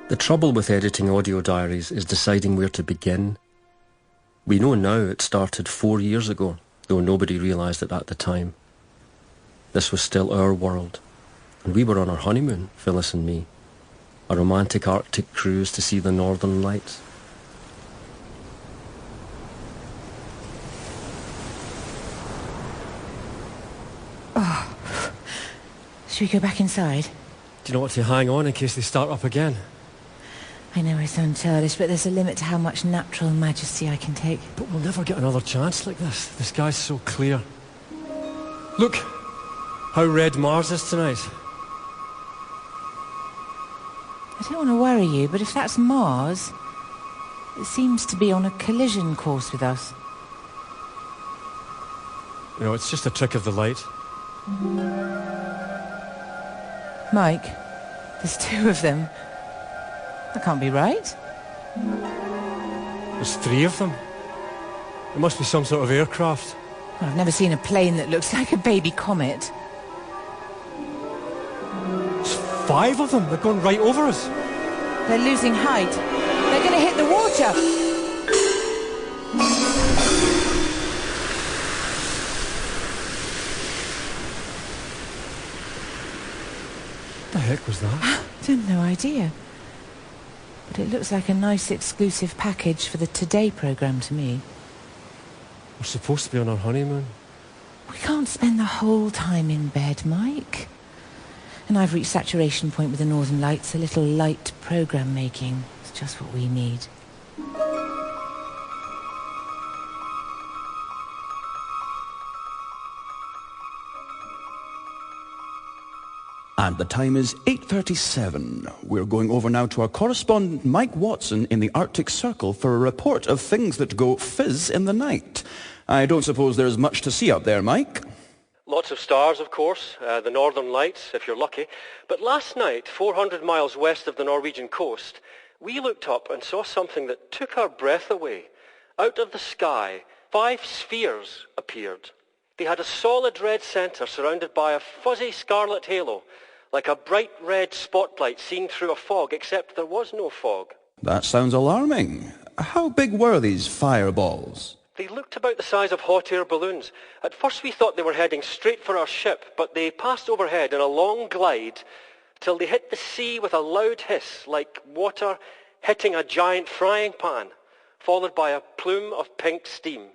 The trouble with editing audio diaries is deciding where to begin. We know now it started 4 years ago, though nobody realised it at the time. This was still our world, and we were on our honeymoon, Phyllis and me, a romantic Arctic cruise to see the Northern Lights. Oh, should we go back inside? Do you know what, to hang on in case they start up again? I know I sound childish, but there's a limit to how much natural majesty I can take. But we'll never get another chance like this. The sky's so clear. Look, how red Mars is tonight. I don't want to worry you, but if that's Mars, it seems to be on a collision course with us. You know, it's just a trick of the light. Mike, there's two of them. That can't be right. There's 3 of them. It must be some sort of aircraft. I've never seen a plane that looks like a baby comet. There's 5 of them. They're going right over us. They're losing height. They're going to hit the water. What the heck was that? I've no idea. But it looks like a nice exclusive package for the Today programme to me. We're supposed to be on our honeymoon. We can't spend the whole time in bed, Mike. And I've reached saturation point with the Northern Lights. A little light programme making. It's just what we need. And the time is 8:37. We're going over now to our correspondent Mike Watson in the Arctic Circle for a report of things that go fizz in the night. I don't suppose there's much to see up there, Mike? Lots of stars, of course, the Northern Lights, if you're lucky. But last night, 400 miles west of the Norwegian coast, we looked up and saw something that took our breath away. Out of the sky, 5 spheres appeared. They had a solid red centre surrounded by a fuzzy scarlet halo, like a bright red spotlight seen through a fog, except there was no fog. That sounds alarming. How big were these fireballs? They looked about the size of hot air balloons. At first we thought they were heading straight for our ship, but they passed overhead in a long glide till they hit the sea with a loud hiss, like water hitting a giant frying pan, followed by a plume of pink steam.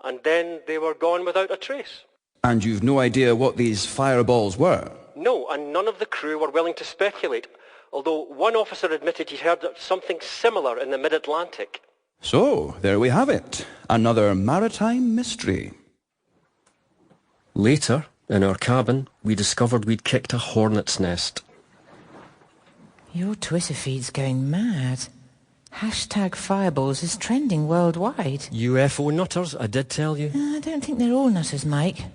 And then they were gone without a trace. And you've no idea what these fireballs were? No, and none of the crew were willing to speculate, although one officer admitted he'd heard of something similar in the mid-Atlantic. So, there we have it. Another maritime mystery. Later, in our cabin, we discovered we'd kicked a hornet's nest. Your Twitter feed's going mad. Hashtag Fireballs is trending worldwide. UFO nutters, I did tell you. I don't think they're all nutters, Mike.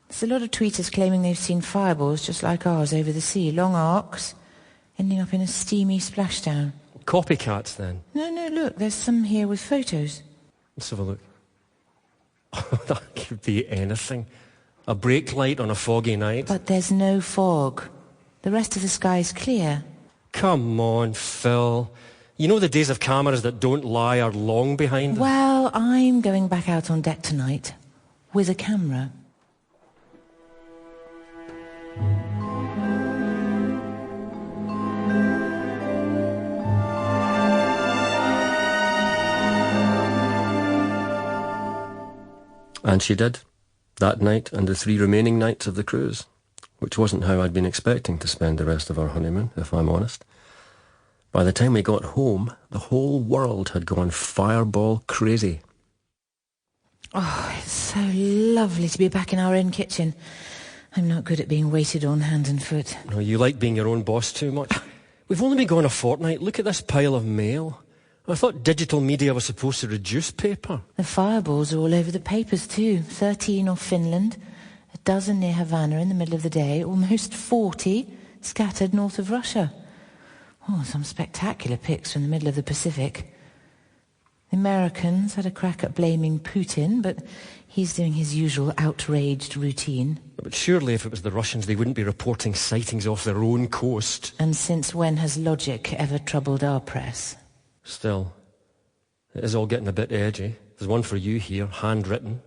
There's a lot of tweeters claiming they've seen fireballs just like ours over the sea. Long arcs, ending up in a steamy splashdown. Copycats, then? No, look, there's some here with photos. Let's have a look. That could be anything. A brake light on a foggy night. But there's no fog. The rest of the sky's clear. Come on, Phil. You know the days of cameras that don't lie are long behind us. Well, I'm going back out on deck tonight with a camera. And she did, that night and the 3 remaining nights of the cruise, which wasn't how I'd been expecting to spend the rest of our honeymoon, if I'm honest. By the time we got home, the whole world had gone fireball crazy. Oh, it's so lovely to be back in our own kitchen. I'm not good at being waited on hand and foot. No, you like being your own boss too much. We've only been gone a fortnight. Look at this pile of mail. I thought digital media was supposed to reduce paper. The fireballs are all over the papers too. 13 off Finland, a dozen near Havana in the middle of the day, almost 40 scattered north of Russia. Oh, some spectacular pics from the middle of the Pacific. The Americans had a crack at blaming Putin, but he's doing his usual outraged routine. But surely if it was the Russians, they wouldn't be reporting sightings off their own coast. And since when has logic ever troubled our press? Still, it is all getting a bit edgy. There's one for you here, handwritten.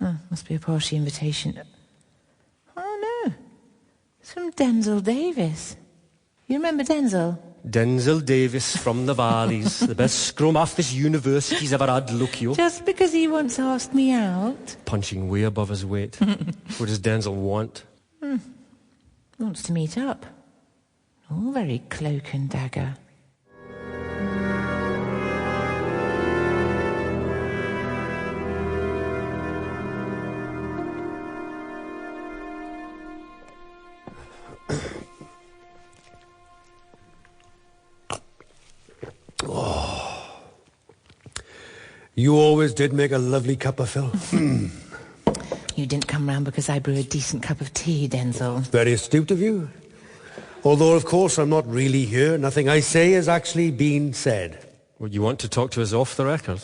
Oh, must be a partial invitation. Oh no, it's from Denzel Davis. You remember Denzel? Denzel Davis from the valleys, the best scrum off this university's ever had, look you. Just because he once asked me out? Punching way above his weight. What does Denzel want? Wants to meet up. All very cloak and dagger. You always did make a lovely cuppa, Phil. You didn't come round because I brew a decent cup of tea, Denzel. Very astute of you. Although, of course, I'm not really here. Nothing I say has actually been said. Well, you want to talk to us off the record?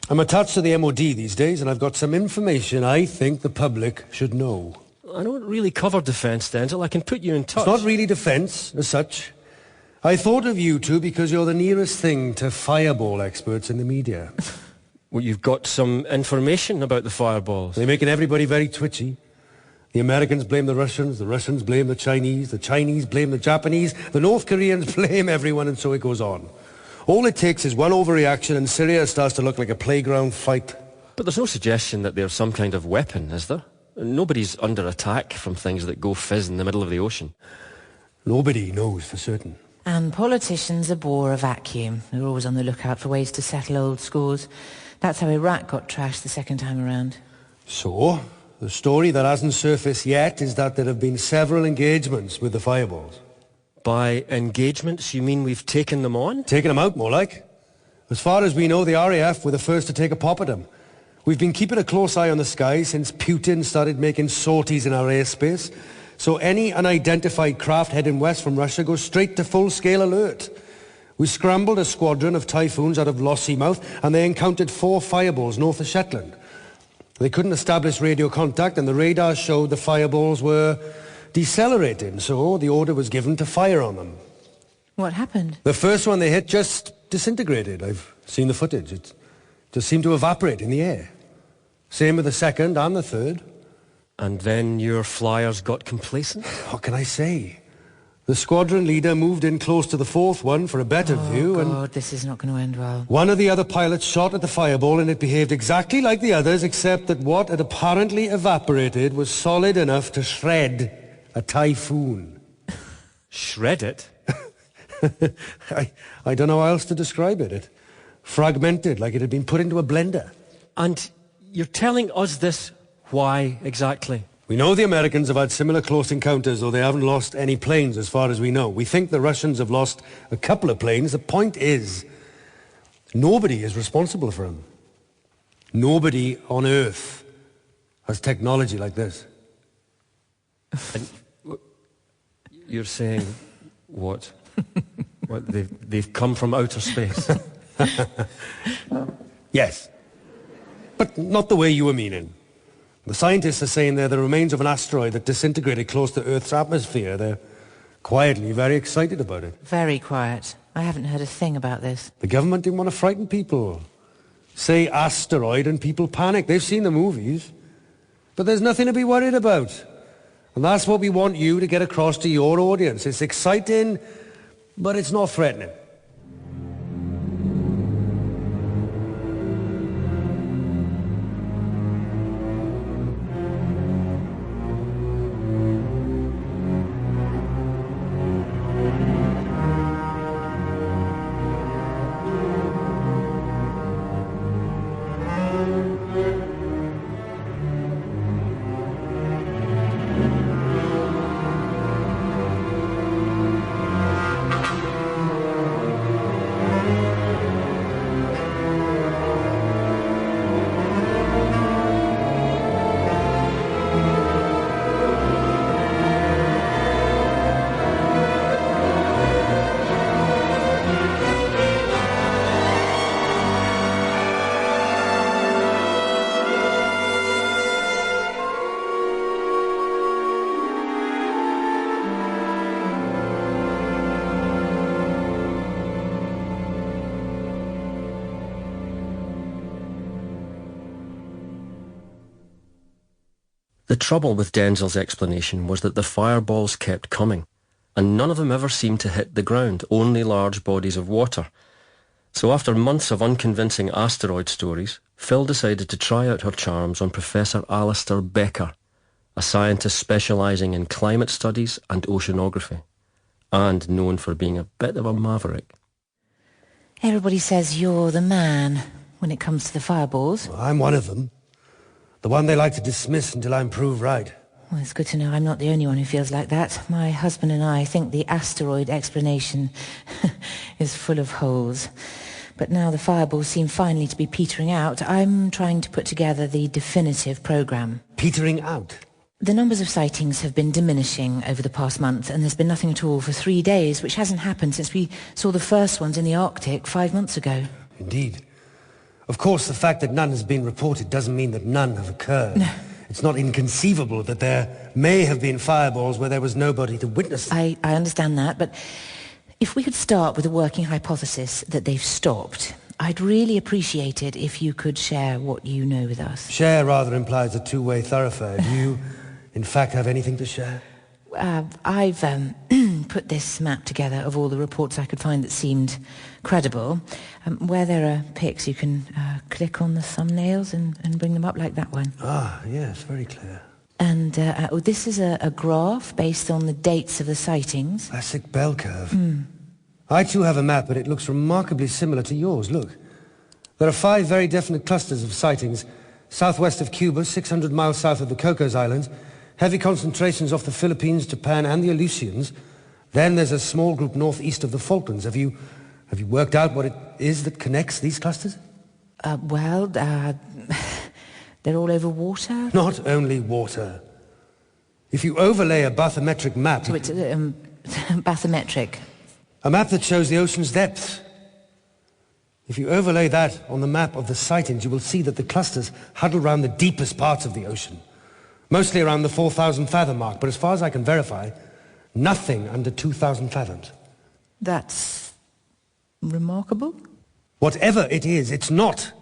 I'm attached to the MOD these days, and I've got some information I think the public should know. I don't really cover defence, Denzel. I can put you in touch. It's not really defence, as such. I thought of you two because you're the nearest thing to fireball experts in the media. Well, you've got some information about the fireballs. They're making everybody very twitchy. The Americans blame the Russians blame the Chinese blame the Japanese, the North Koreans blame everyone, and so it goes on. All it takes is one overreaction and Syria starts to look like a playground fight. But there's no suggestion that there's some kind of weapon, is there? Nobody's under attack from things that go fizz in the middle of the ocean. Nobody knows for certain. And politicians abhor a vacuum. They're always on the lookout for ways to settle old scores. That's how Iraq got trashed the second time around. So, the story that hasn't surfaced yet is that there have been several engagements with the fireballs. By engagements, you mean we've taken them on? Taken them out, more like. As far as we know, the RAF were the first to take a pop at them. We've been keeping a close eye on the sky since Putin started making sorties in our airspace. So any unidentified craft heading west from Russia goes straight to full-scale alert. We scrambled a squadron of Typhoons out of Lossiemouth, and they encountered 4 fireballs north of Shetland. They couldn't establish radio contact, and the radar showed the fireballs were decelerating, so the order was given to fire on them. What happened? The first one they hit just disintegrated. I've seen the footage. It just seemed to evaporate in the air. Same with the second and the third. And then your flyers got complacent? What can I say? The squadron leader moved in close to the fourth one for a better view, and... Oh, God, this is not going to end well. One of the other pilots shot at the fireball, and it behaved exactly like the others, except that what had apparently evaporated was solid enough to shred a Typhoon. Shred it? I don't know how else to describe it. It fragmented, like it had been put into a blender. And you're telling us this why exactly? We know the Americans have had similar close encounters, though they haven't lost any planes as far as we know. We think the Russians have lost a couple of planes. The point is, nobody is responsible for them. Nobody on Earth has technology like this. And you're saying what? What, they've come from outer space? Yes. But not the way you were meaning. The scientists are saying they're the remains of an asteroid that disintegrated close to Earth's atmosphere. They're quietly very excited about it. Very quiet. I haven't heard a thing about this. The government didn't want to frighten people. Say asteroid and people panic. They've seen the movies. But there's nothing to be worried about. And that's what we want you to get across to your audience. It's exciting, but it's not threatening. The trouble with Denzel's explanation was that the fireballs kept coming, and none of them ever seemed to hit the ground, only large bodies of water. So after months of unconvincing asteroid stories, Phil decided to try out her charms on Professor Alistair Becker, a scientist specialising in climate studies and oceanography, and known for being a bit of a maverick. Everybody says you're the man when it comes to the fireballs. Well, I'm one of them. The one they like to dismiss until I'm proved right. Well, it's good to know I'm not the only one who feels like that. My husband and I think the asteroid explanation is full of holes. But now the fireballs seem finally to be petering out, I'm trying to put together the definitive programme. Petering out? The numbers of sightings have been diminishing over the past month, and there's been nothing at all for 3 days, which hasn't happened since we saw the first ones in the Arctic 5 months ago. Indeed. Of course, the fact that none has been reported doesn't mean that none have occurred. No. It's not inconceivable that there may have been fireballs where there was nobody to witness them. I understand that, but if we could start with a working hypothesis that they've stopped, I'd really appreciate it if you could share what you know with us. Share rather implies a two-way thoroughfare. Do you, in fact, have anything to share? I've put this map together of all the reports I could find that seemed credible. Where there are pics, you can click on the thumbnails and bring them up like that one. Ah, yes, very clear. And this is a graph based on the dates of the sightings. Classic bell curve. I too have a map, but it looks remarkably similar to yours. Look. There are 5 very definite clusters of sightings. Southwest of Cuba, 600 miles south of the Cocos Islands. Heavy concentrations off the Philippines, Japan, and the Aleutians. Then there's a small group northeast of the Falklands. Have you worked out what it is that connects these clusters? They're all over water. Not only water. If you overlay a bathymetric map... So it's bathymetric. A map that shows the ocean's depth. If you overlay that on the map of the sightings, you will see that the clusters huddle around the deepest parts of the ocean. Mostly around the 4,000 fathom mark, but as far as I can verify, nothing under 2,000 fathoms. That's remarkable. Whatever it is, it's not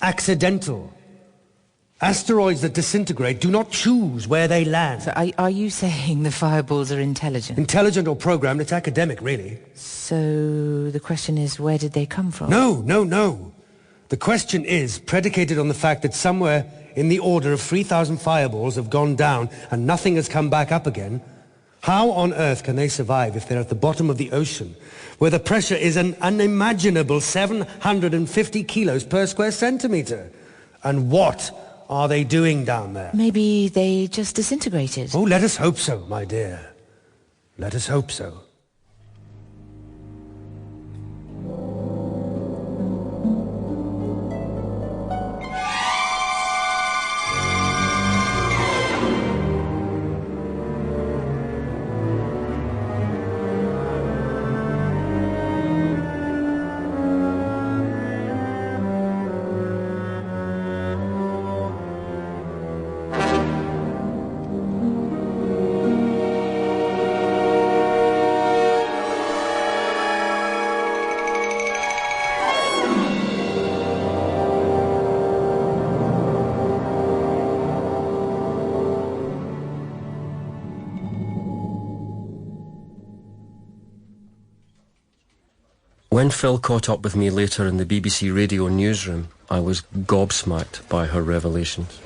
accidental. Asteroids that disintegrate do not choose where they land. So are you saying the fireballs are intelligent? Intelligent or programmed, it's academic, really. So the question is, where did they come from? No. The question is predicated on the fact that somewhere in the order of 3,000 fireballs have gone down and nothing has come back up again. How on earth can they survive if they're at the bottom of the ocean, where the pressure is an unimaginable 750 kilos per square centimetre? And what are they doing down there? Maybe they just disintegrated. Oh, let us hope so, my dear. Let us hope so. When Phil caught up with me later in the BBC radio newsroom, I was gobsmacked by her revelations.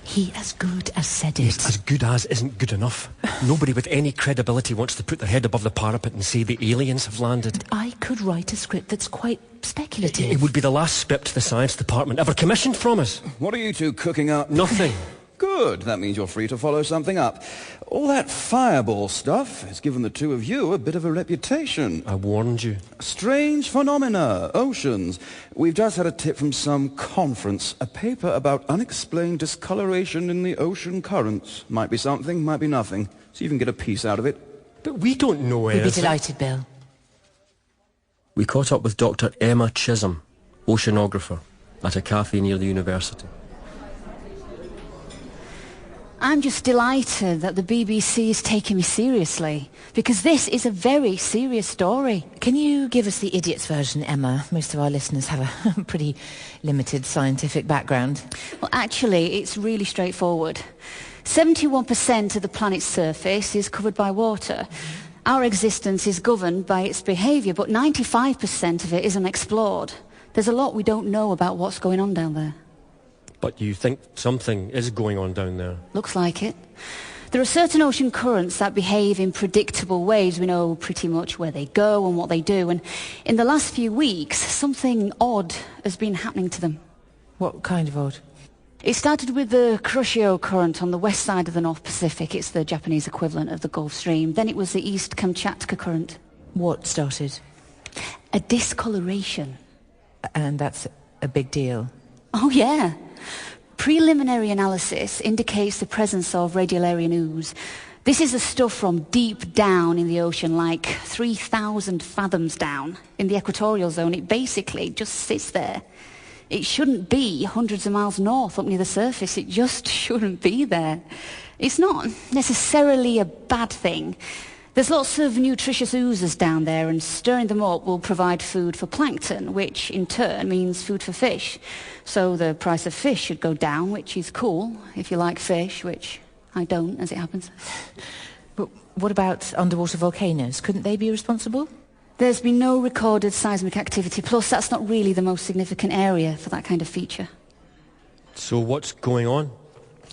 He as good as said it. Yes, as good as isn't good enough. Nobody with any credibility wants to put their head above the parapet and say the aliens have landed. I could write a script that's quite speculative. It would be the last script the science department ever commissioned from us. What are you two cooking up? Nothing. Good. That means you're free to follow something up. All that fireball stuff has given the two of you a bit of a reputation. I warned you. Strange phenomena, oceans. We've just had a tip from some conference. A paper about unexplained discoloration in the ocean currents. Might be something, might be nothing. So you can get a piece out of it. But we don't know We'd be anything. delighted, Bill. We caught up with Dr. Emma Chisholm, oceanographer, at a cafe near the university. I'm just delighted that the BBC is taking me seriously, because this is a very serious story. Can you give us the idiot's version, Emma? Most of our listeners have a pretty limited scientific background. Well, actually, it's really straightforward. 71% of the planet's surface is covered by water. Our existence is governed by its behaviour, but 95% of it is unexplored. There's a lot we don't know about what's going on down there. But you think something is going on down there? Looks like it. There are certain ocean currents that behave in predictable ways. We know pretty much where they go and what they do. And in the last few weeks, something odd has been happening to them. What kind of odd? It started with the Kuroshio current on the west side of the North Pacific. It's the Japanese equivalent of the Gulf Stream. Then it was the East Kamchatka current. What started? A discoloration. And that's a big deal. Oh, yeah. Preliminary analysis indicates the presence of radiolarian ooze. This is the stuff from deep down in the ocean, like 3,000 fathoms down in the equatorial zone. It basically just sits there. It shouldn't be hundreds of miles north up near the surface. It just shouldn't be there. It's not necessarily a bad thing. There's lots of nutritious oozes down there, and stirring them up will provide food for plankton, which in turn means food for fish. So the price of fish should go down, which is cool if you like fish, which I don't, as it happens. But what about underwater volcanoes? Couldn't they be responsible? There's been no recorded seismic activity, plus that's not really the most significant area for that kind of feature. So what's going on?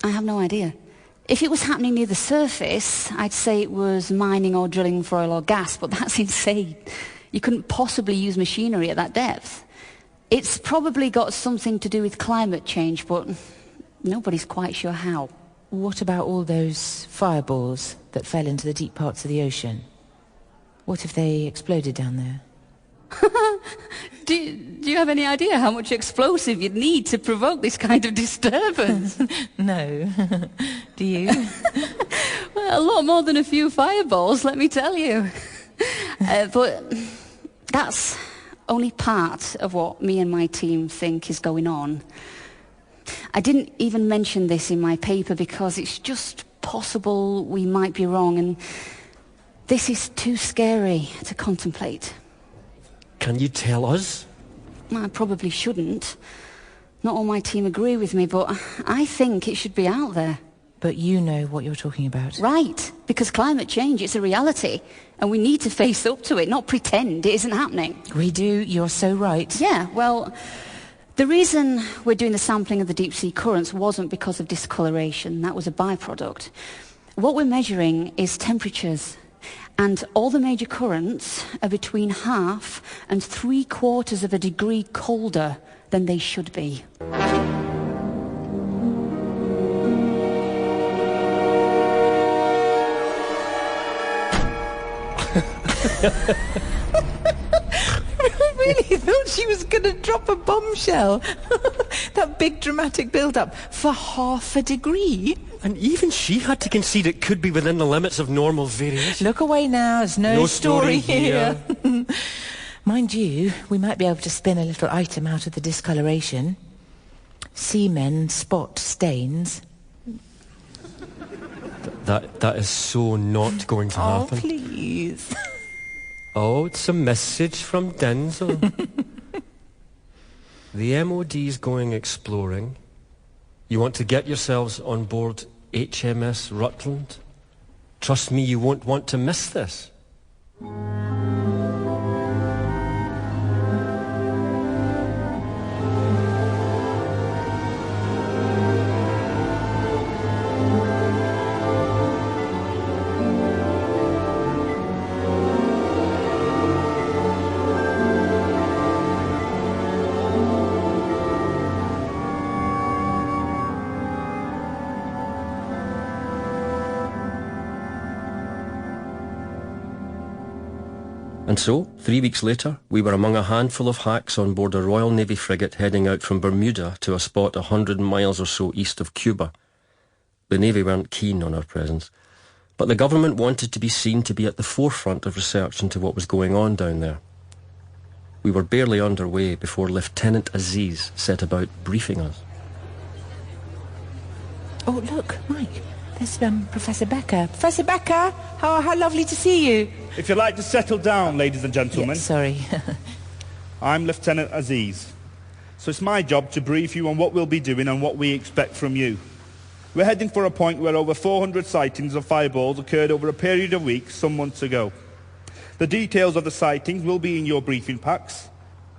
I have no idea. If it was happening near the surface, I'd say it was mining or drilling for oil or gas, but that's insane. You couldn't possibly use machinery at that depth. It's probably got something to do with climate change, but nobody's quite sure how. What about all those fireballs that fell into the deep parts of the ocean? What if they exploded down there? Do you have any idea how much explosive you'd need to provoke this kind of disturbance? No. Do you? Well, a lot more than a few fireballs, let me tell you. But that's only part of what me and my team think is going on. I didn't even mention this in my paper because it's just possible we might be wrong, and this is too scary to contemplate. Can you tell us? I probably shouldn't. Not all my team agree with me, but I think it should be out there. But you know what you're talking about. Right, because climate change, it's a reality, and we need to face up to it, not pretend it isn't happening. We do, you're so right. Yeah, well, the reason we're doing the sampling of the deep sea currents wasn't because of discoloration. That was a byproduct. What we're measuring is temperatures. And all the major currents are between 1/2 and 3/4 of a degree colder than they should be. I really thought she was going to drop a bombshell. That big dramatic build-up for 1/2 degree. And even she had to concede it could be within the limits of normal variation. Look away now, there's no story here. here. Mind you, we might be able to spin a little item out of the discoloration. Seamen spot stains. That is so not going to happen. Oh, please. Oh, it's a message from Denzel. The MOD's going exploring. You want to get yourselves on board HMS Rutland? Trust me, you won't want to miss this. And so, 3 weeks later, we were among a handful of hacks on board a Royal Navy frigate heading out from Bermuda to a spot 100 miles or so east of Cuba. The Navy weren't keen on our presence, but the government wanted to be seen to be at the forefront of research into what was going on down there. We were barely underway before Lieutenant Aziz set about briefing us. Oh, look, Mike. There's Professor Becker. Professor Becker, how lovely to see you. If you'd like to settle down, ladies and gentlemen. Yeah, sorry. I'm Lieutenant Aziz. So it's my job to brief you on what we'll be doing and what we expect from you. We're heading for a point where over 400 sightings of fireballs occurred over a period of weeks, some months ago. The details of the sightings will be in your briefing packs.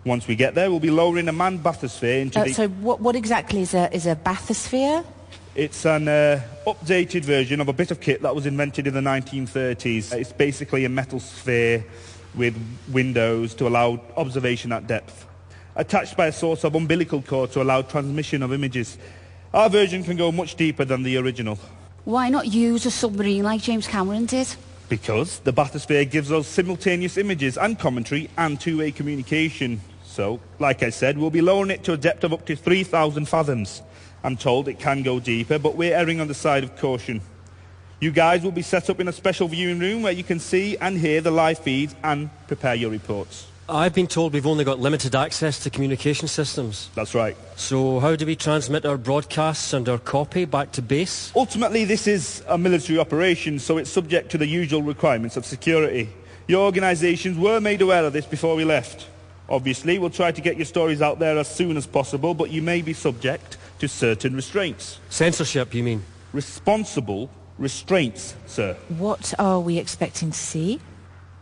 Once we get there, we'll be lowering a manned bathysphere into the... So what exactly is a bathysphere? It's an updated version of a bit of kit that was invented in the 1930s. It's basically a metal sphere with windows to allow observation at depth, attached by a source of umbilical cord to allow transmission of images. Our version can go much deeper than the original. Why not use a submarine like James Cameron did? Because the bathysphere gives us simultaneous images and commentary and two-way communication. So, like I said, we'll be lowering it to a depth of up to 3,000 fathoms. I'm told it can go deeper, but we're erring on the side of caution. You guys will be set up in a special viewing room where you can see and hear the live feeds and prepare your reports. I've been told we've only got limited access to communication systems. That's right. So how do we transmit our broadcasts and our copy back to base? Ultimately, this is a military operation, so it's subject to the usual requirements of security. Your organisations were made aware of this before we left. Obviously, we'll try to get your stories out there as soon as possible, but you may be subject to certain restraints. Censorship, you mean? Responsible restraints, sir. What are we expecting to see?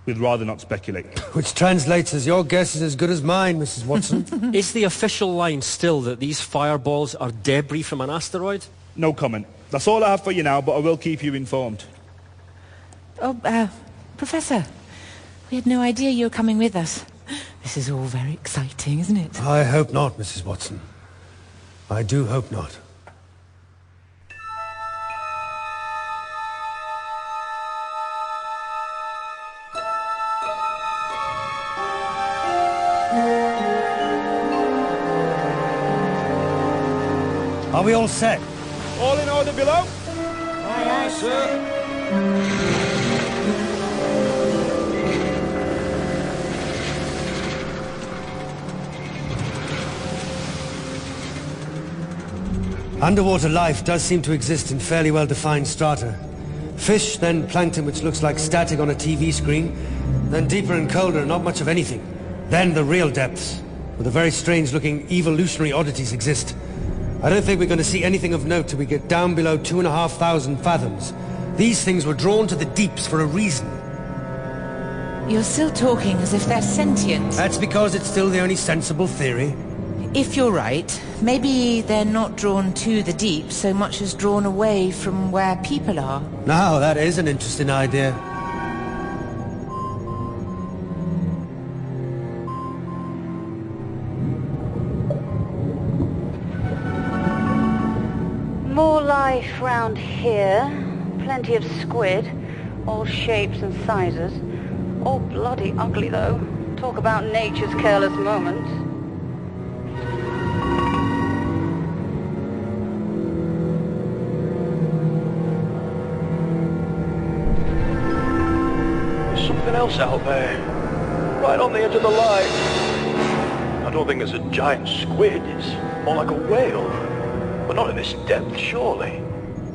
We'd rather not speculate. Which translates as your guess is as good as mine, Mrs. Watson. Is the official line still that these fireballs are debris from an asteroid? No comment. That's all I have for you now, but I will keep you informed. Oh, Professor, we had no idea you were coming with us. This is all very exciting, isn't it? I hope not, Mrs. Watson. I do hope not. Are we all set? All in order below? Aye, aye, sir. Underwater life does seem to exist in fairly well-defined strata. Fish, then plankton which looks like static on a TV screen, then deeper and colder, not much of anything. Then the real depths, where the very strange-looking evolutionary oddities exist. I don't think we're going to see anything of note till we get down below 2,500 fathoms. These things were drawn to the deeps for a reason. You're still talking as if they're sentient. That's because it's still the only sensible theory. If you're right, maybe they're not drawn to the deep so much as drawn away from where people are. Now, that is an interesting idea. More life round here. Plenty of squid. All shapes and sizes. All bloody ugly, though. Talk about nature's careless moments. Something else out there, right on the edge of the light. I don't think it's a giant squid, it's more like a whale. But not at this depth, surely.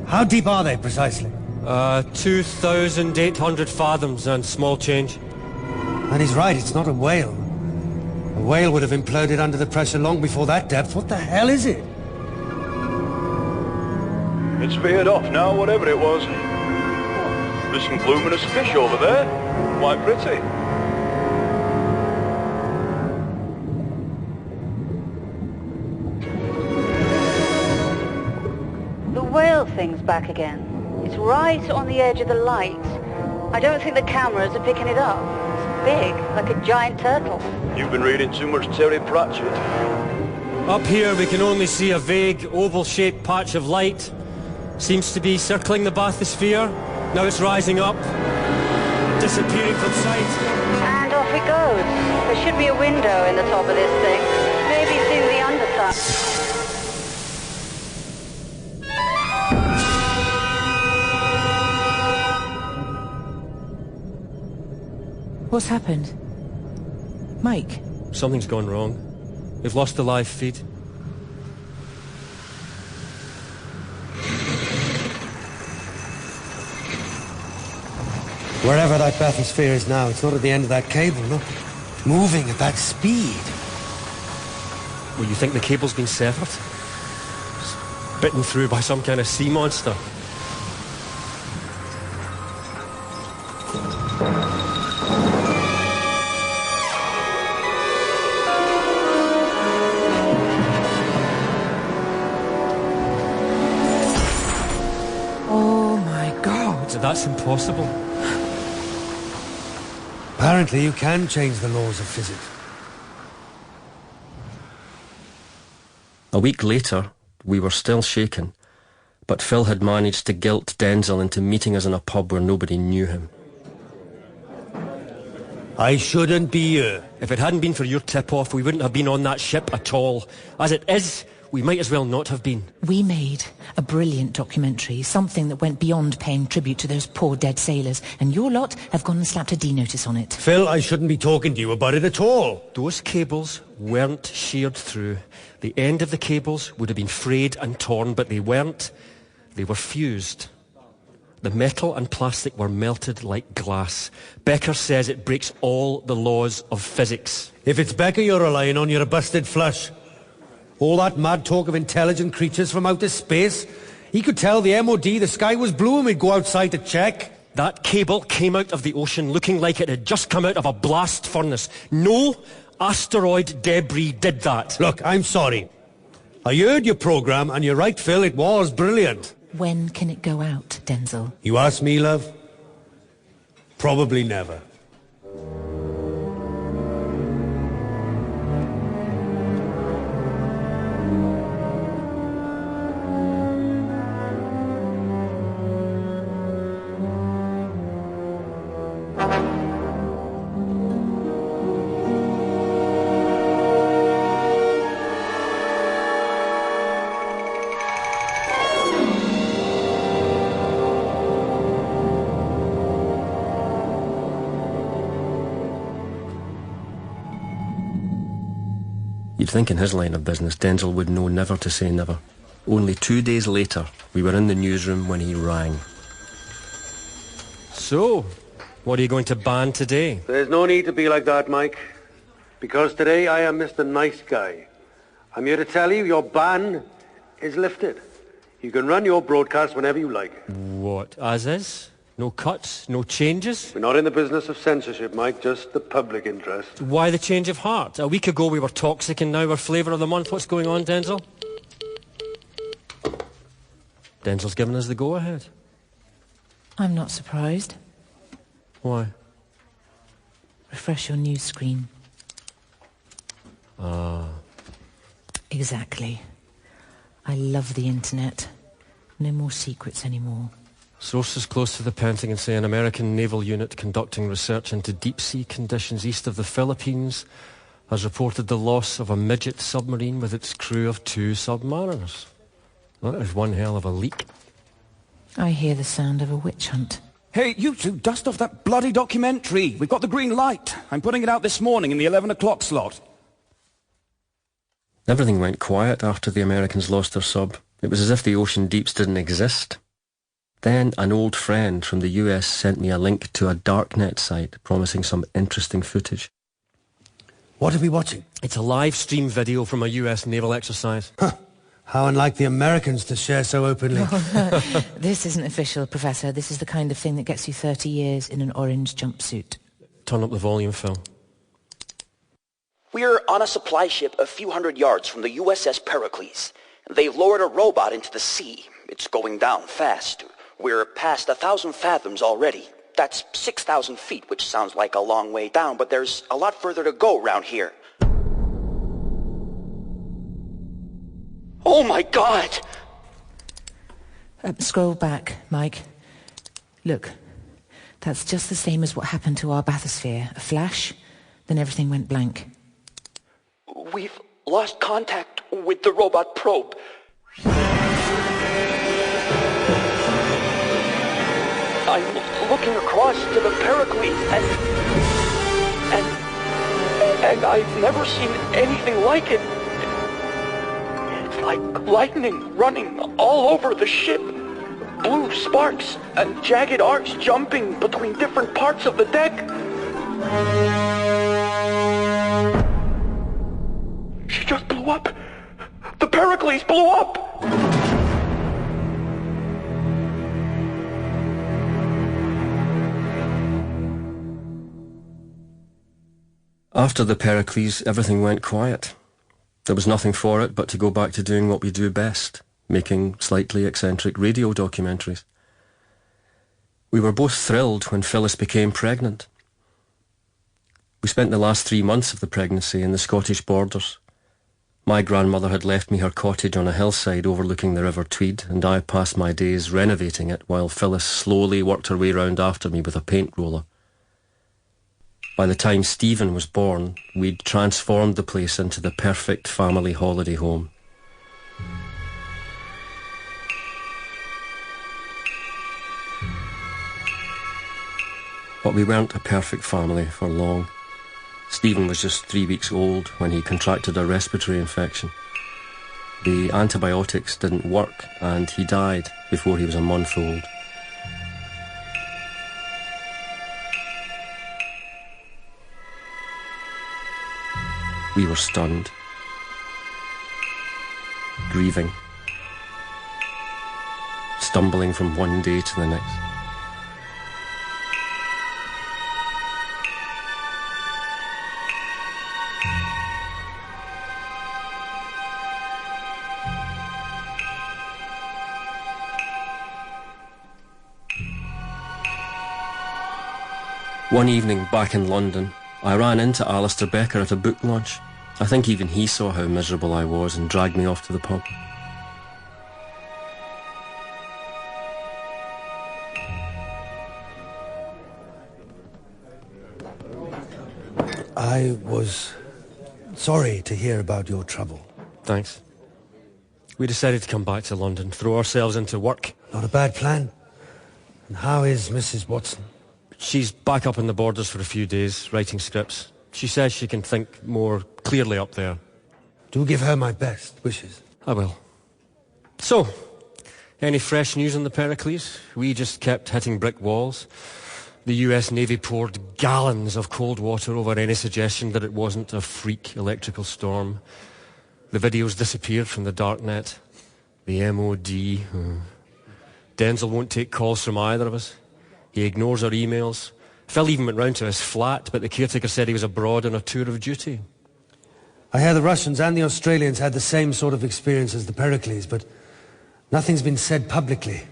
How deep are they, precisely? 2,800 fathoms and small change. And he's right, it's not a whale. A whale would have imploded under the pressure long before that depth. What the hell is it? It's veered off now, whatever it was. There's some luminous fish over there. Quite pretty. The whale thing's back again. It's right on the edge of the light. I don't think the cameras are picking it up. It's big, like a giant turtle. You've been reading too much Terry Pratchett. Up here we can only see a vague, oval-shaped patch of light. Seems to be circling the bathysphere. Now it's rising up, disappearing from sight. And off it goes. There should be a window in the top of this thing. Maybe it's in the underside. What's happened? Mike? Something's gone wrong. We've lost the live feed. Wherever that bathysphere is now, it's not at the end of that cable, look. Moving at that speed. Well, you think the cable's been severed? Bitten through by some kind of sea monster? Oh my God. That's impossible. Apparently you can change the laws of physics. A week later, we were still shaken, but Phil had managed to guilt Denzel into meeting us in a pub where nobody knew him. I shouldn't be here. If it hadn't been for your tip-off, we wouldn't have been on that ship at all. As it is, we might as well not have been. We made a brilliant documentary, something that went beyond paying tribute to those poor dead sailors, and your lot have gone and slapped a D notice on it. Phil, I shouldn't be talking to you about it at all. Those cables weren't sheared through. The end of the cables would have been frayed and torn, but they weren't. They were fused. The metal and plastic were melted like glass. Becker says it breaks all the laws of physics. If it's Becker you're relying on, you're a busted flush. All that mad talk of intelligent creatures from outer space, he could tell the MOD the sky was blue and we'd go outside to check. That cable came out of the ocean looking like it had just come out of a blast furnace. No asteroid debris did that. Look, I'm sorry. I heard your programme, and you're right, Phil, it was brilliant. When can it go out, Denzel? You ask me, love? Probably never. You'd think in his line of business, Denzel would know never to say never. Only 2 days later, we were in the newsroom when he rang. So, what are you going to ban today? There's no need to be like that, Mike. Because today I am Mr. Nice Guy. I'm here to tell you your ban is lifted. You can run your broadcast whenever you like. What, as is? No cuts? No changes? We're not in the business of censorship, Mike, just the public interest. Why the change of heart? A week ago we were toxic and now we're flavour of the month. What's going on, Denzel? Denzel's given us the go-ahead. I'm not surprised. Why? Refresh your news screen. Ah. Exactly. I love the internet. No more secrets anymore. Sources close to the Pentagon say an American naval unit conducting research into deep-sea conditions east of the Philippines has reported the loss of a midget submarine with its crew of 2 submariners. That is one hell of a leak. I hear the sound of a witch hunt. Hey, you two, dust off that bloody documentary. We've got the green light. I'm putting it out this morning in the 11 o'clock slot. Everything went quiet after the Americans lost their sub. It was as if the ocean deeps didn't exist. Then an old friend from the US sent me a link to a darknet site promising some interesting footage. What are we watching? It's a live stream video from a US naval exercise. Huh. How unlike the Americans to share so openly. Oh, no. This isn't official, Professor. This is the kind of thing that gets you 30 years in an orange jumpsuit. Turn up the volume, Phil. We're on a supply ship a few hundred yards from the USS Pericles. They've lowered a robot into the sea. It's going down fast. We're past 1,000 fathoms already. That's 6,000 feet, which sounds like a long way down, but there's a lot further to go around here. Oh my God! Scroll back, Mike. Look, that's just the same as what happened to our bathysphere. A flash, then everything went blank. We've lost contact with the robot probe. I'm looking across to the Pericles, and I've never seen anything like it. It's like lightning running all over the ship. blue sparks and jagged arcs jumping between different parts of the deck. She just blew up. The Pericles blew up. After the Pericles, everything went quiet. There was nothing for it but to go back to doing what we do best, making slightly eccentric radio documentaries. We were both thrilled when Phyllis became pregnant. We spent the last 3 months of the pregnancy in the Scottish borders. My grandmother had left me her cottage on a hillside overlooking the River Tweed, and I passed my days renovating it while Phyllis slowly worked her way round after me with a paint roller. By the time Stephen was born, we'd transformed the place into the perfect family holiday home. But we weren't a perfect family for long. Stephen was just 3 weeks old when he contracted a respiratory infection. The antibiotics didn't work and he died before he was a month old. We were stunned, grieving, stumbling from one day to the next. One evening back in London, I ran into Alistair Becker at a book launch. I think even he saw how miserable I was and dragged me off to the pub. I was sorry to hear about your trouble. Thanks. We decided to come back to London, throw ourselves into work. Not a bad plan. And how is Mrs. Watson? She's back up in the borders for a few days, writing scripts. She says she can think more clearly up there. Do give her my best wishes. I will. So, any fresh news on the Pericles? We just kept hitting brick walls. The US Navy poured gallons of cold water over any suggestion that it wasn't a freak electrical storm. The videos disappeared from the darknet. The MOD. Denzel won't take calls from either of us. He ignores our emails. Phil even went round to his flat, but the caretaker said he was abroad on a tour of duty. I hear the Russians and the Australians had the same sort of experience as the Pericles, but nothing's been said publicly.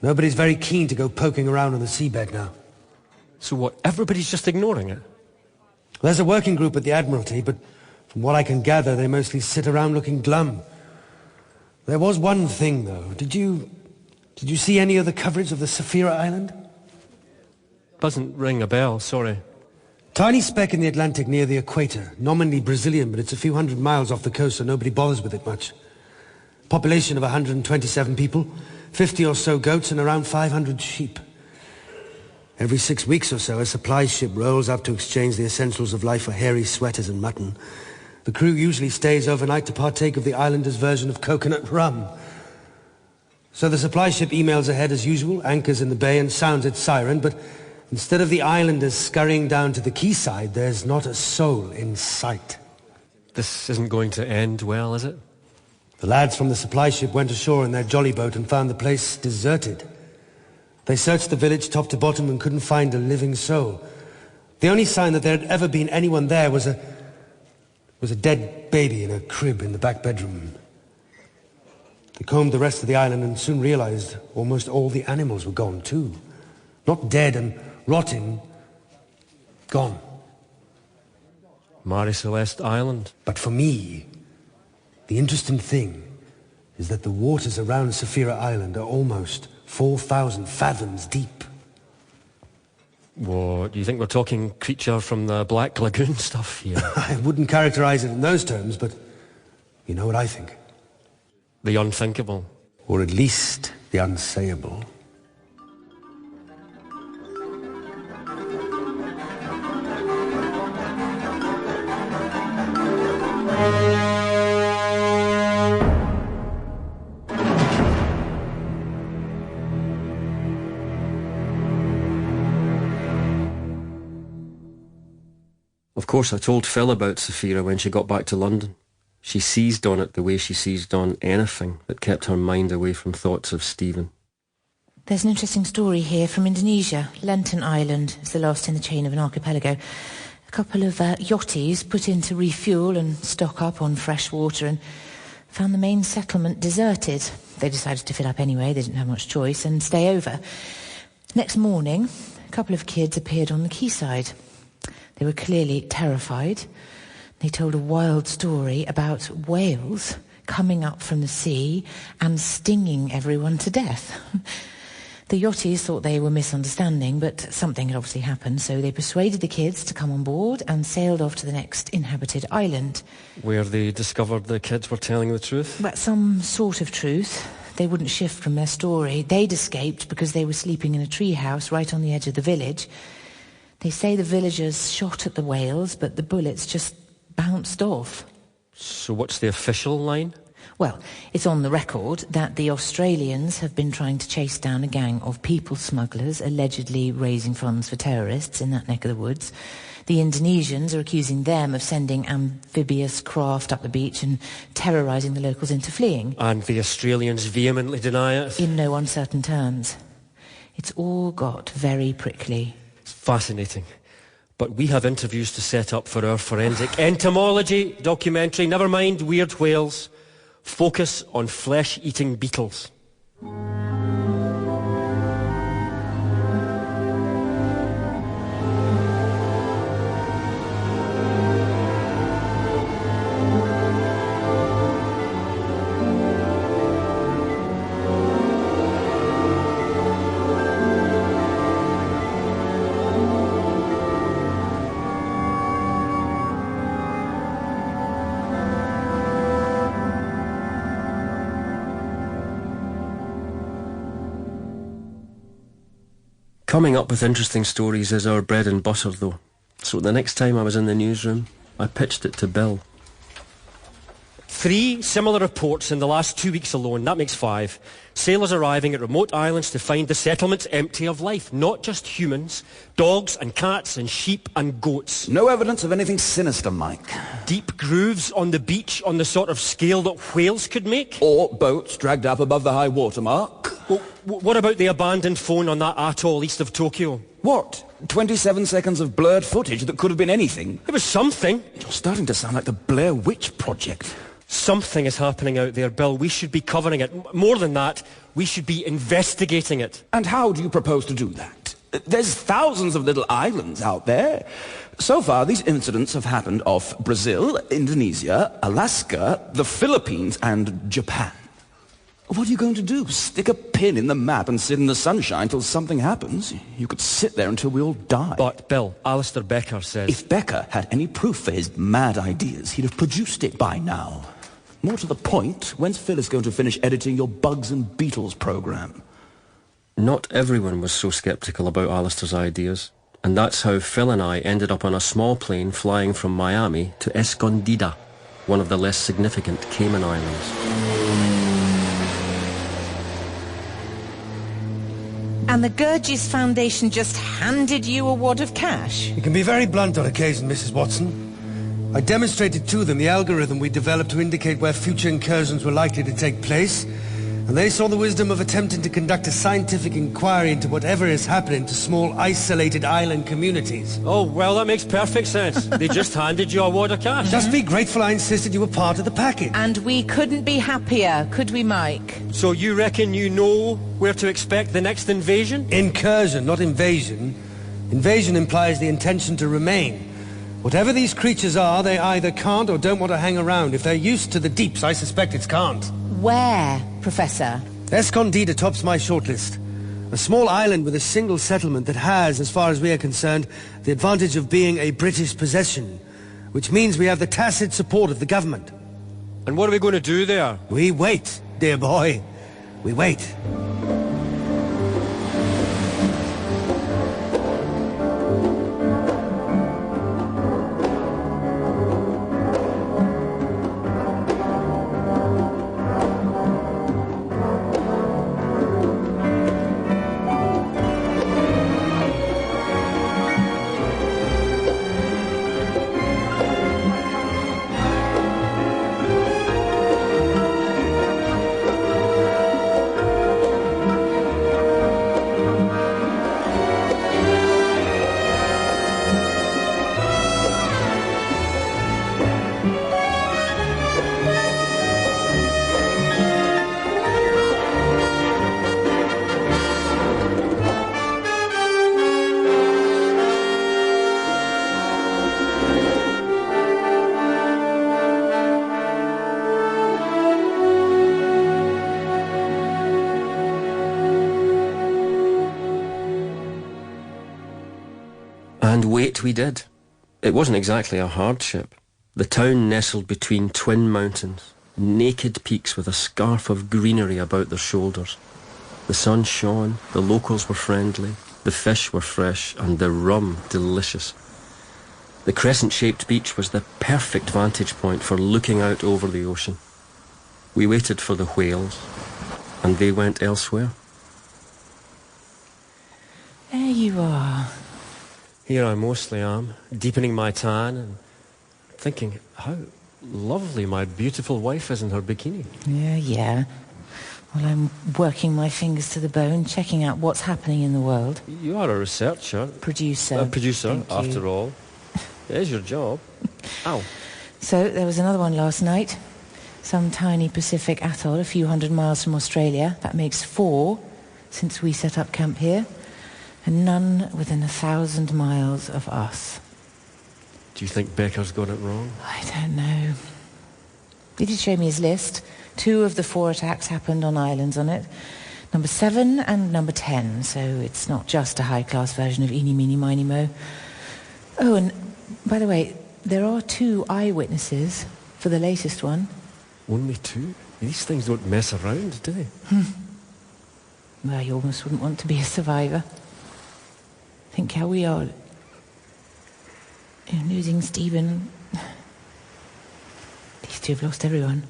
Nobody's very keen to go poking around on the seabed now. So what, everybody's just ignoring it? There's a working group at the Admiralty, but from what I can gather, they mostly sit around looking glum. There was one thing, though. Did you see any of the coverage of the Sapphira Island? Doesn't ring a bell, sorry. Tiny speck in the Atlantic near the equator. Nominally Brazilian, but it's a few hundred miles off the coast, so nobody bothers with it much. Population of 127 people, 50 or so goats, and around 500 sheep. Every 6 weeks or so, a supply ship rolls up to exchange the essentials of life for hairy sweaters and mutton. The crew usually stays overnight to partake of the islanders' version of coconut rum. So the supply ship emails ahead as usual, anchors in the bay and sounds its siren, but instead of the islanders scurrying down to the quayside, there's not a soul in sight. This isn't going to end well, is it? The lads from the supply ship went ashore in their jolly boat and found the place deserted. They searched the village top to bottom and couldn't find a living soul. The only sign that there had ever been anyone there was a dead baby in a crib in the back bedroom. They combed the rest of the island and soon realized almost all the animals were gone too. Not dead and rotting, gone. Marie Celeste Island. But for me, the interesting thing is that the waters around Sapphira Island are almost 4,000 fathoms deep. What, do you think we're talking creature from the Black Lagoon stuff here? I wouldn't characterize it in those terms, but you know what I think. The unthinkable. Or at least the unsayable. Of course, I told Phil about Sapphira when she got back to London. She seized on it the way she seized on anything that kept her mind away from thoughts of Stephen. There's an interesting story here from Indonesia. Lenton Island is the last in the chain of an archipelago. A couple of yachties put in to refuel and stock up on fresh water and found the main settlement deserted. They decided to fill up anyway, they didn't have much choice, and stay over. Next morning, a couple of kids appeared on the quayside. They were clearly terrified. They told a wild story about whales coming up from the sea and stinging everyone to death. The yachties thought they were misunderstanding, but something had obviously happened, so they persuaded the kids to come on board and sailed off to the next inhabited island. Where they discovered the kids were telling the truth? But some sort of truth. They wouldn't shift from their story. They'd escaped because they were sleeping in a treehouse right on the edge of the village. They say the villagers shot at the whales, but the bullets just bounced off. So what's the official line? Well, it's on the record that the Australians have been trying to chase down a gang of people smugglers allegedly raising funds for terrorists in that neck of the woods. The Indonesians are accusing them of sending amphibious craft up the beach and terrorising the locals into fleeing. And the Australians vehemently deny it? In no uncertain terms. It's all got very prickly. It's fascinating. But we have interviews to set up for our forensic entomology documentary. Never mind weird whales. Focus on flesh-eating beetles. Coming up with interesting stories is our bread and butter, though. So the next time I was in the newsroom, I pitched it to Bill. 3 similar reports in the last 2 weeks alone. That makes 5. Sailors arriving at remote islands to find the settlements empty of life. Not just humans. Dogs and cats and sheep and goats. No evidence of anything sinister, Mike. Deep grooves on the beach on the sort of scale that whales could make. Or boats dragged up above the high water mark. Well, what about the abandoned phone on that atoll east of Tokyo? What? 27 seconds of blurred footage that could have been anything? It was something. You're starting to sound like the Blair Witch Project. Something is happening out there, Bill. We should be covering it. More than that, we should be investigating it. And how do you propose to do that? There's thousands of little islands out there. So far, these incidents have happened off Brazil, Indonesia, Alaska, the Philippines, and Japan. What are you going to do? Stick a pin in the map and sit in the sunshine till something happens? You could sit there until we all die. But, Bill, Alistair Becker says... If Becker had any proof for his mad ideas, he'd have produced it by now. More to the point, when's Phyllis going to finish editing your Bugs and Beetles program? Not everyone was so sceptical about Alistair's ideas. And that's how Phil and I ended up on a small plane flying from Miami to Escondida, one of the less significant Cayman Islands. And the Gurgis Foundation just handed you a wad of cash? You can be very blunt on occasion, Mrs. Watson. I demonstrated to them the algorithm we developed to indicate where future incursions were likely to take place, and they saw the wisdom of attempting to conduct a scientific inquiry into whatever is happening to small, isolated island communities. Oh, well, that makes perfect sense. They just handed you a wad of cash. Just be grateful I insisted you were part of the package. And we couldn't be happier, could we, Mike? So you reckon you know where to expect the next invasion? Incursion, not invasion. Invasion implies the intention to remain. Whatever these creatures are, they either can't or don't want to hang around. If they're used to the deeps, I suspect it's can't. Where, Professor? Escondida tops my shortlist. A small island with a single settlement that has, as far as we are concerned, the advantage of being a British possession, which means we have the tacit support of the government. And what are we going to do there? We wait, dear boy. We wait. wait we did. It wasn't exactly a hardship. The town nestled between twin mountains, naked peaks with a scarf of greenery about their shoulders. The sun shone, the locals were friendly, the fish were fresh, and the rum delicious. The crescent-shaped beach was the perfect vantage point for looking out over the ocean. We waited for the whales, and they went elsewhere. There you are. Here I mostly am, deepening my tan and thinking how lovely my beautiful wife is in her bikini. Yeah. Well, I'm working my fingers to the bone, checking out what's happening in the world. You are a researcher. Producer. A producer, Thank you. after all. It is your job. Ow. So, there was another one last night. Some tiny Pacific atoll a few hundred miles from Australia. That makes 4 since we set up camp here. And none within 1,000 miles of us. Do you think Becker's got it wrong? I don't know. He did show me his list. 2 of the 4 attacks happened on islands on it. Number 7 and number 10, so it's not just a high-class version of Eeny, Meeny, Miny, Mo. Oh, and by the way, there are 2 eyewitnesses for the latest one. Only 2? These things don't mess around, do they? Well, you almost wouldn't want to be a survivor. Think how we are. Losing Stephen. These 2 have lost everyone.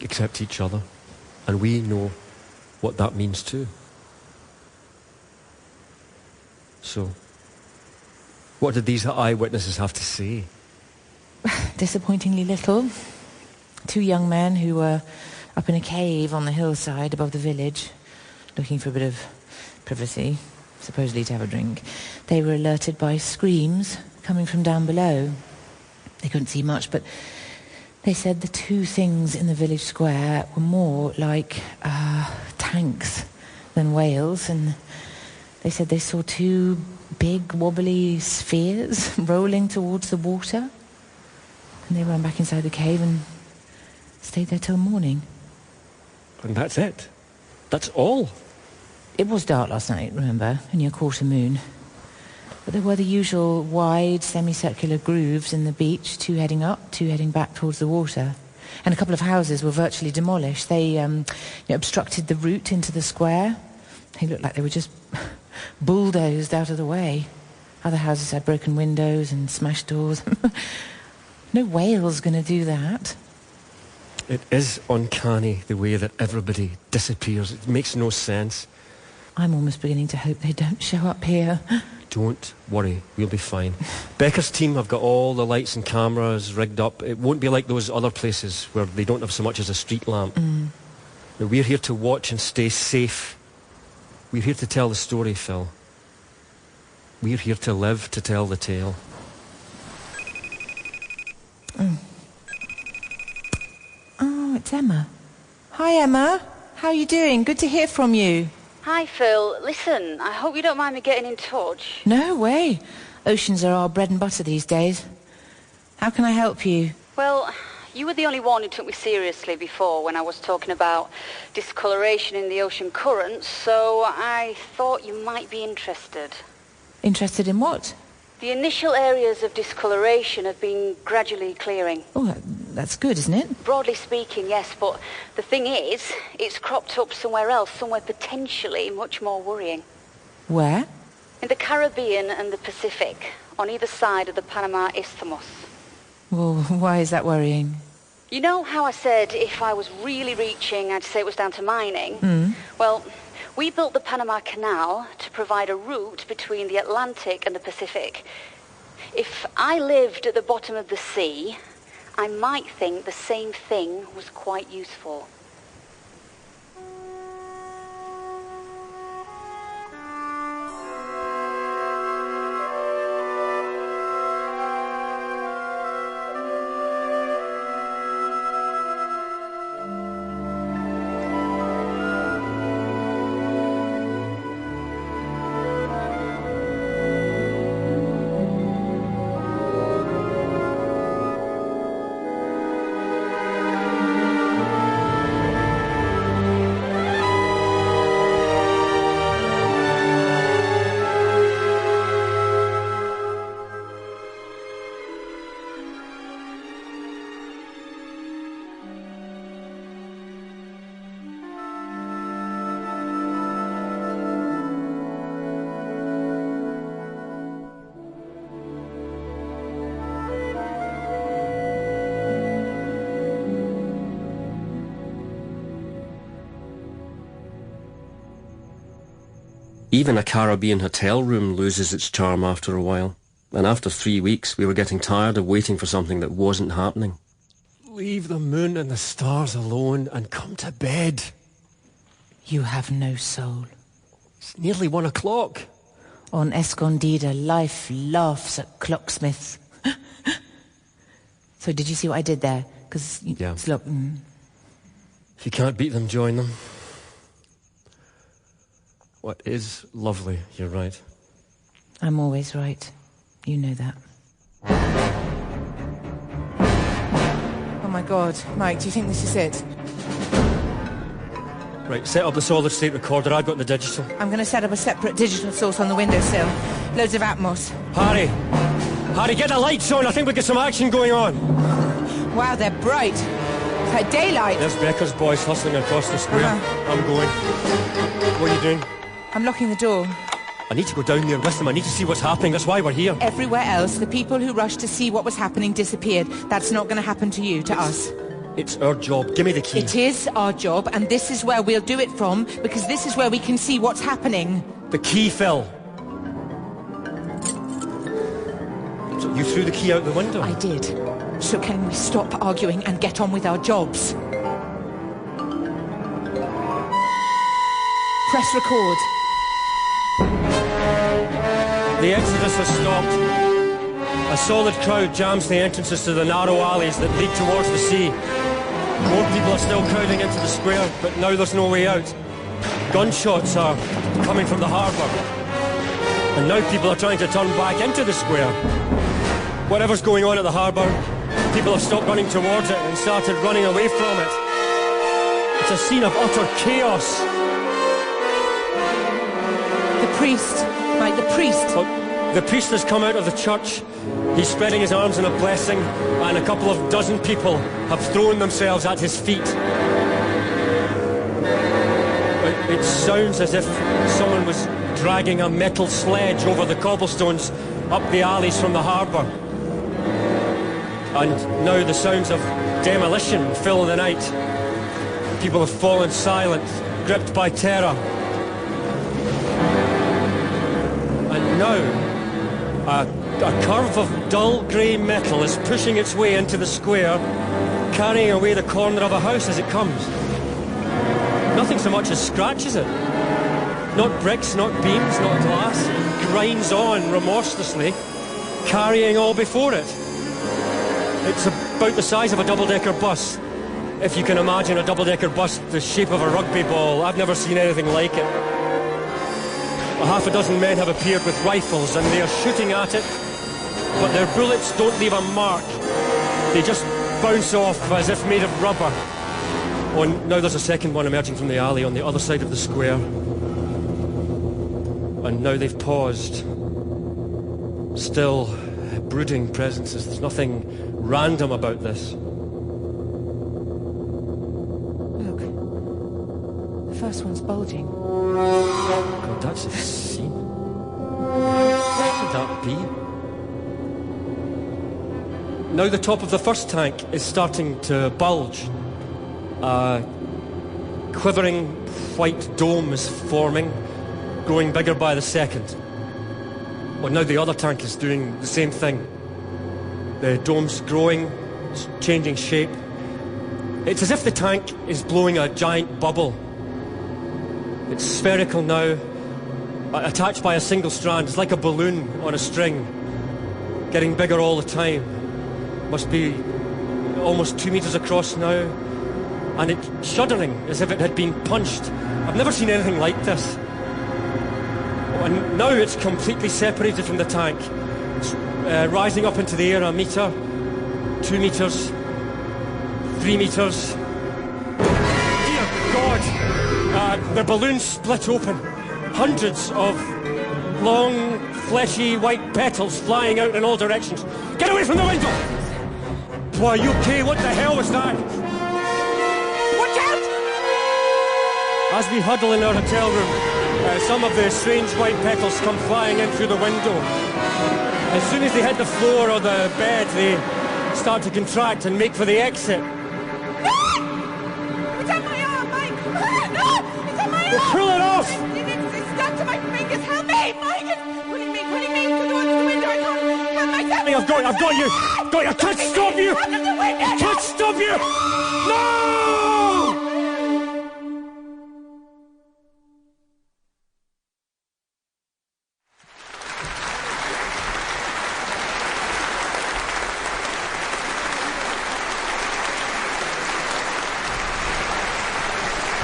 Except each other. And we know what that means too. So, what did these eyewitnesses have to say? Disappointingly little. 2 young men who were up in a cave on the hillside above the village, looking for a bit of privacy, supposedly to have a drink. They were alerted by screams coming from down below. They couldn't see much, but they said the 2 things in the village square were more like tanks than whales, and they said they saw 2 big wobbly spheres rolling towards the water, and they ran back inside the cave and stayed there till morning. And that's it? That's all? It was dark last night, remember, only a quarter moon. But there were the usual wide semicircular grooves in the beach, 2 heading up, 2 heading back towards the water. And a couple of houses were virtually demolished. They obstructed the route into the square. They looked like they were just bulldozed out of the way. Other houses had broken windows and smashed doors. No whale's going to do that. It is uncanny the way that everybody disappears. It makes no sense. I'm almost beginning to hope they don't show up here. Don't worry, we'll be fine. Becker's team have got all the lights and cameras rigged up. It won't be like those other places where they don't have so much as a street lamp. Now, we're here to watch and stay safe. We're here to tell the story, Phil. We're here to live to tell the tale. Oh, it's Emma. Hi, Emma. How are you doing? Good to hear from you. Hi, Phil. Listen, I hope you don't mind me getting in touch. No way. Oceans are our bread and butter these days. How can I help you? Well, you were the only one who took me seriously before when I was talking about discoloration in the ocean currents, so I thought you might be interested. Interested in what? The initial areas of discoloration have been gradually clearing. Oh, that's good, isn't it? Broadly speaking, yes, but the thing is, it's cropped up somewhere else, somewhere potentially much more worrying. Where? In the Caribbean and the Pacific, on either side of the Panama Isthmus. Well, why is that worrying? You know how I said if I was really reaching, I'd say it was down to mining? Well, we built the Panama Canal to provide a route between the Atlantic and the Pacific. If I lived at the bottom of the sea, I might think the same thing was quite useful. Even a Caribbean hotel room loses its charm after a while. And after 3 weeks, we were getting tired of waiting for something that wasn't happening. Leave the moon and the stars alone and come to bed. You have no soul. It's nearly 1 o'clock. On Escondida, life laughs at clocksmiths. So did you see what I did there? Because Yeah. Look. If you can't beat them, join them. What is lovely, you're right. I'm always right. You know that. Oh my God, Mike, do you think this is it? Right, set up the solid state recorder. I've got the digital. I'm going to set up a separate digital source on the windowsill. Loads of Atmos. Harry, get the lights on. I think we get some action going on. Wow, they're bright. It's like daylight. There's Becker's boys hustling across the square. I'm going. What are you doing? I'm locking the door. I need to go down there with them. I need to see what's happening. That's why we're here. Everywhere else, the people who rushed to see what was happening disappeared. That's not going to happen to you, to us. It's our job. Give me the key. It is our job, and this is where we'll do it from, because this is where we can see what's happening. The key, Phil. So you threw the key out the window? I did. So can we stop arguing and get on with our jobs? Press record. The exodus has stopped. A solid crowd jams the entrances to the narrow alleys that lead towards the sea. More people are still crowding into the square, but now there's no way out. Gunshots are coming from the harbour. And now people are trying to turn back into the square. Whatever's going on at the harbour, people have stopped running towards it and started running away from it. It's a scene of utter chaos. The priest. Mike, the priest. The priest has come out of the church. He's spreading his arms in a blessing, and a couple of dozen people have thrown themselves at his feet. It sounds as if someone was dragging a metal sledge over the cobblestones up the alleys from the harbour. And now the sounds of demolition fill the night. People have fallen silent, gripped by terror. And now, a curve of dull grey metal is pushing its way into the square, carrying away the corner of a house as it comes. Nothing so much as scratches it. Not bricks, not beams, not glass. It grinds on remorselessly, carrying all before it. It's about the size of a double-decker bus. If you can imagine a double-decker bus the shape of a rugby ball, I've never seen anything like it. A half a dozen men have appeared with rifles and they are shooting at it, but their bullets don't leave a mark. They just bounce off as if made of rubber. Oh, and now there's a second one emerging from the alley on the other side of the square. And now they've paused. Still brooding presences. There's nothing random about this. Look. The first one's bulging. God, that's a scene. What could that be? Now the top of the first tank is starting to bulge. A quivering white dome is forming, growing bigger by the second. Well, now the other tank is doing the same thing. The dome's growing, it's changing shape. It's as if the tank is blowing a giant bubble. It's spherical now, attached by a single strand. It's like a balloon on a string, getting bigger all the time. Must be almost 2 meters across now. And it's shuddering as if it had been punched. I've never seen anything like this. And now it's completely separated from the tank. It's rising up into the air 1 meter, 2 meters, 3 meters. Dear God! The balloon split open. Hundreds of long, fleshy, white petals flying out in all directions. Get away from the window! Boy, you okay? What the hell was that? Watch out! As we huddle in our hotel room, some of the strange white petals come flying in through the window. As soon as they hit the floor or the bed, they start to contract and make for the exit. It's on my arm, Mike! No! It's on my arm! Pull it off! It's stuck to my finger! I've got you! Got you! I can't stop you! I can't stop you! No!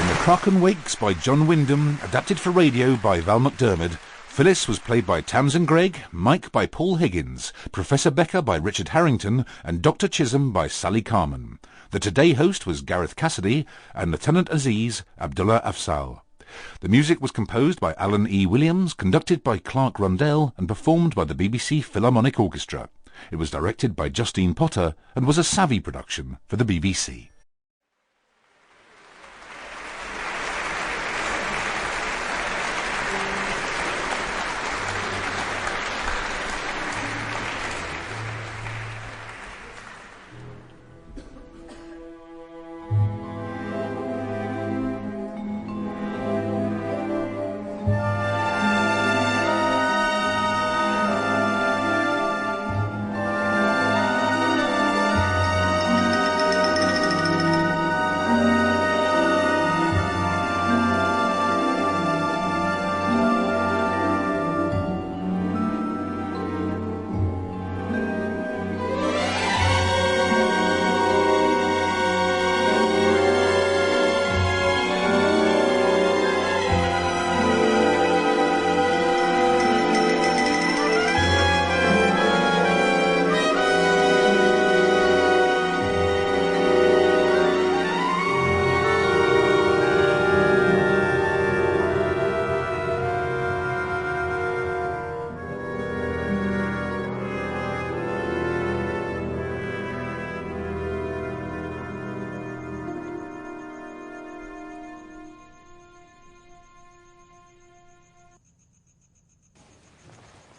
In The Kraken Wakes by John Wyndham, adapted for radio by Val McDermid, Phyllis was played by Tamsin Gregg, Mike by Paul Higgins, Professor Becker by Richard Harrington, and Dr. Chisholm by Sally Carman. The Today host was Gareth Cassidy, and Lieutenant Aziz, Abdullah Afzal. The music was composed by Alan E. Williams, conducted by Clark Rundell, and performed by the BBC Philharmonic Orchestra. It was directed by Justine Potter, and was a Savvy production for the BBC.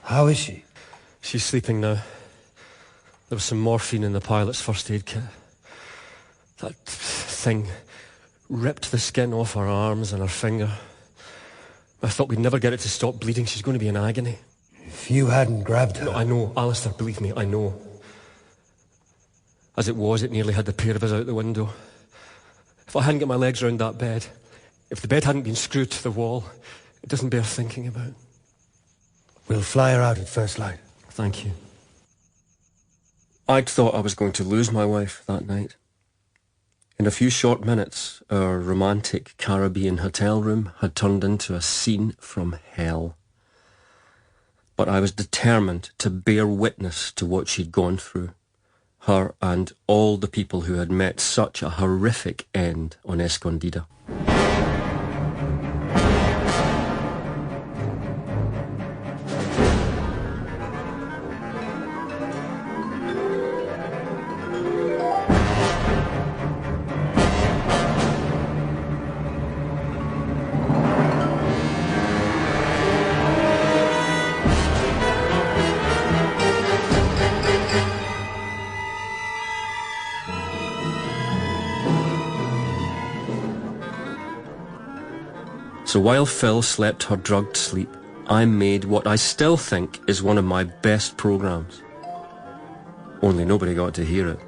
How is she? She's sleeping now. There was some morphine in the pilot's first aid kit. That thing ripped the skin off her arms and her finger. I thought we'd never get it to stop bleeding. She's going to be in agony. If you hadn't grabbed her... No, I know, Alistair, believe me, I know. As it was, it nearly had the pair of us out the window. If I hadn't got my legs round that bed, if the bed hadn't been screwed to the wall, it doesn't bear thinking about. We'll fly her out at first light. Thank you. I'd thought I was going to lose my wife that night. In a few short minutes, our romantic Caribbean hotel room had turned into a scene from hell. But I was determined to bear witness to what she'd gone through. Her and all the people who had met such a horrific end on Escondida. So while Phil slept her drugged sleep, I made what I still think is one of my best programmes. Only nobody got to hear it.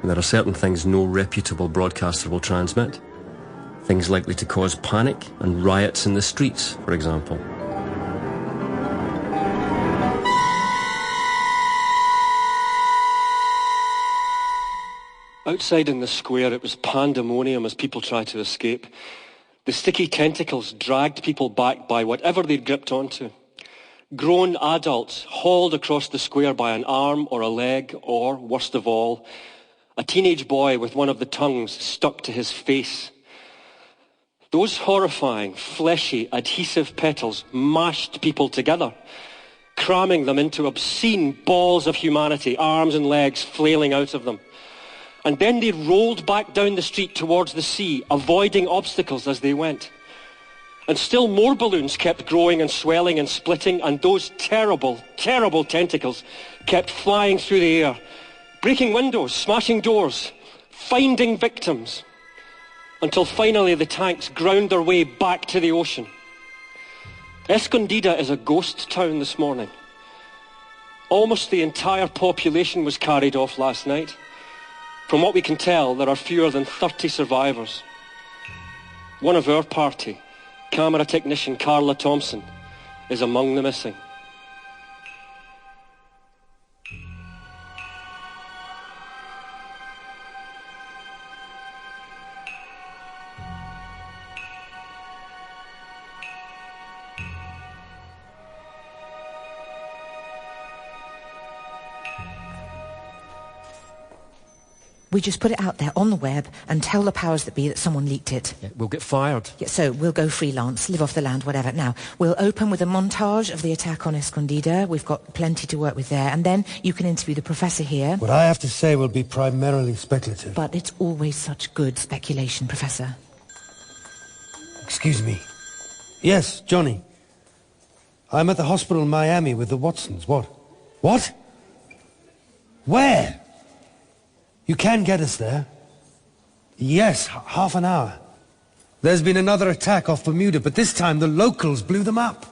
And there are certain things no reputable broadcaster will transmit. Things likely to cause panic and riots in the streets, for example. Outside in the square, it was pandemonium as people tried to escape. The sticky tentacles dragged people back by whatever they'd gripped onto. Grown adults hauled across the square by an arm or a leg, or, worst of all, a teenage boy with one of the tongues stuck to his face. Those horrifying, fleshy, adhesive petals mashed people together, cramming them into obscene balls of humanity, arms and legs flailing out of them. And then they rolled back down the street towards the sea, avoiding obstacles as they went. And still more balloons kept growing and swelling and splitting, and those terrible, terrible tentacles kept flying through the air, breaking windows, smashing doors, finding victims, until finally the tanks ground their way back to the ocean. Escondida is a ghost town this morning. Almost the entire population was carried off last night. From what we can tell, there are fewer than 30 survivors. One of our party, camera technician Carla Thompson, is among the missing. We just put it out there on the web and tell the powers that be that someone leaked it. Yeah, we'll get fired. Yeah, so we'll go freelance, live off the land, whatever. Now, we'll open with a montage of the attack on Escondida. We've got plenty to work with there. And then you can interview the professor here. What I have to say will be primarily speculative. But it's always such good speculation, Professor. Excuse me. Yes, Johnny. I'm at the hospital in Miami with the Watsons. What? What? Where? You can get us there. Yes, half an hour. There's been another attack off Bermuda, but this time the locals blew them up.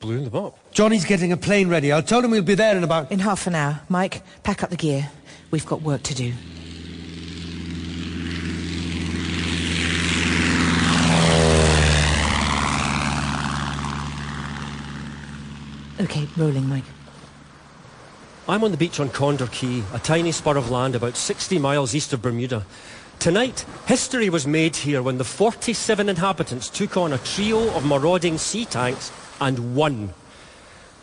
Blew them up? Johnny's getting a plane ready. I'll tell him we'll be there in about... In half an hour. Mike, pack up the gear. We've got work to do. Okay, rolling, Mike. I'm on the beach on Condor Key, a tiny spur of land about 60 miles east of Bermuda. Tonight, history was made here when the 47 inhabitants took on a trio of marauding sea tanks and won.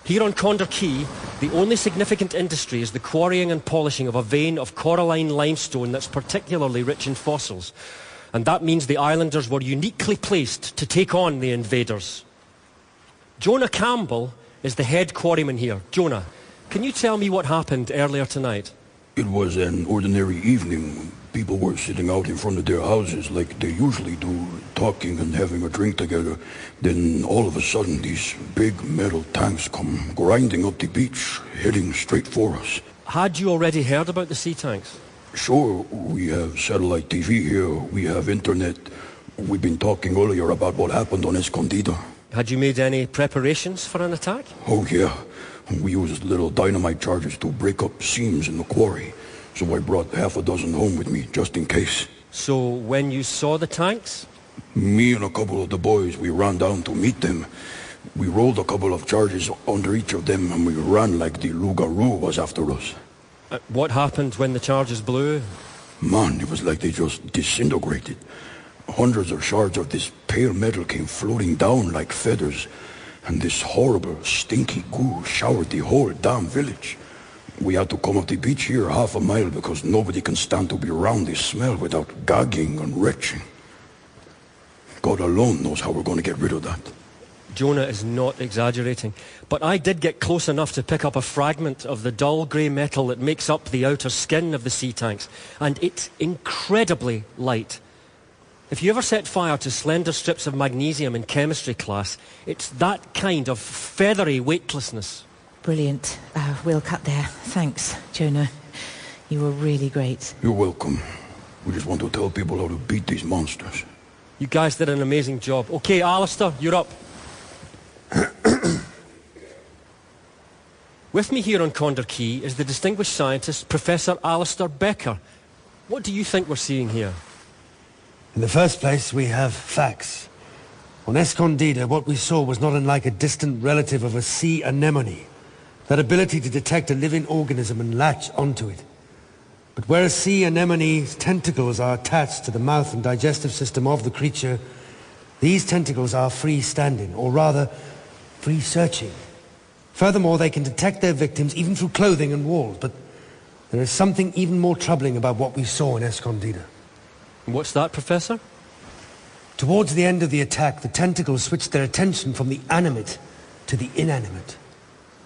Here on Condor Key, the only significant industry is the quarrying and polishing of a vein of coralline limestone that's particularly rich in fossils. And that means the islanders were uniquely placed to take on the invaders. Jonah Campbell is the head quarryman here. Jonah, can you tell me what happened earlier tonight? It was an ordinary evening. People were sitting out in front of their houses like they usually do, talking and having a drink together. Then all of a sudden these big metal tanks come grinding up the beach, heading straight for us. Had you already heard about the sea tanks? Sure, we have satellite TV here, we have internet. We've been talking earlier about what happened on Escondida. Had you made any preparations for an attack? Oh yeah. We used little dynamite charges to break up seams in the quarry. So I brought half a dozen home with me, just in case. So when you saw the tanks? Me and a couple of the boys, we ran down to meet them. We rolled a couple of charges under each of them and we ran like the Lougarou was after us. What happened when the charges blew? Man, it was like they just disintegrated. Hundreds of shards of this pale metal came floating down like feathers. And this horrible, stinky goo showered the whole damn village. We had to come up the beach here half a mile because nobody can stand to be around this smell without gagging and retching. God alone knows how we're going to get rid of that. Jonah is not exaggerating, but I did get close enough to pick up a fragment of the dull grey metal that makes up the outer skin of the sea tanks, and it's incredibly light. If you ever set fire to slender strips of magnesium in chemistry class, it's that kind of feathery weightlessness. Brilliant. We'll cut there. Thanks, Jonah. You were really great. You're welcome. We just want to tell people how to beat these monsters. You guys did an amazing job. Okay, Alistair, you're up. With me here on Condor Key is the distinguished scientist, Professor Alistair Becker. What do you think we're seeing here? In the first place, we have facts. On Escondida, what we saw was not unlike a distant relative of a sea anemone. That ability to detect a living organism and latch onto it. But where a sea anemone's tentacles are attached to the mouth and digestive system of the creature, these tentacles are free-standing, or rather, free-searching. Furthermore, they can detect their victims even through clothing and walls, but there is something even more troubling about what we saw in Escondida. What's that, Professor? Towards the end of the attack, the tentacles switched their attention from the animate to the inanimate.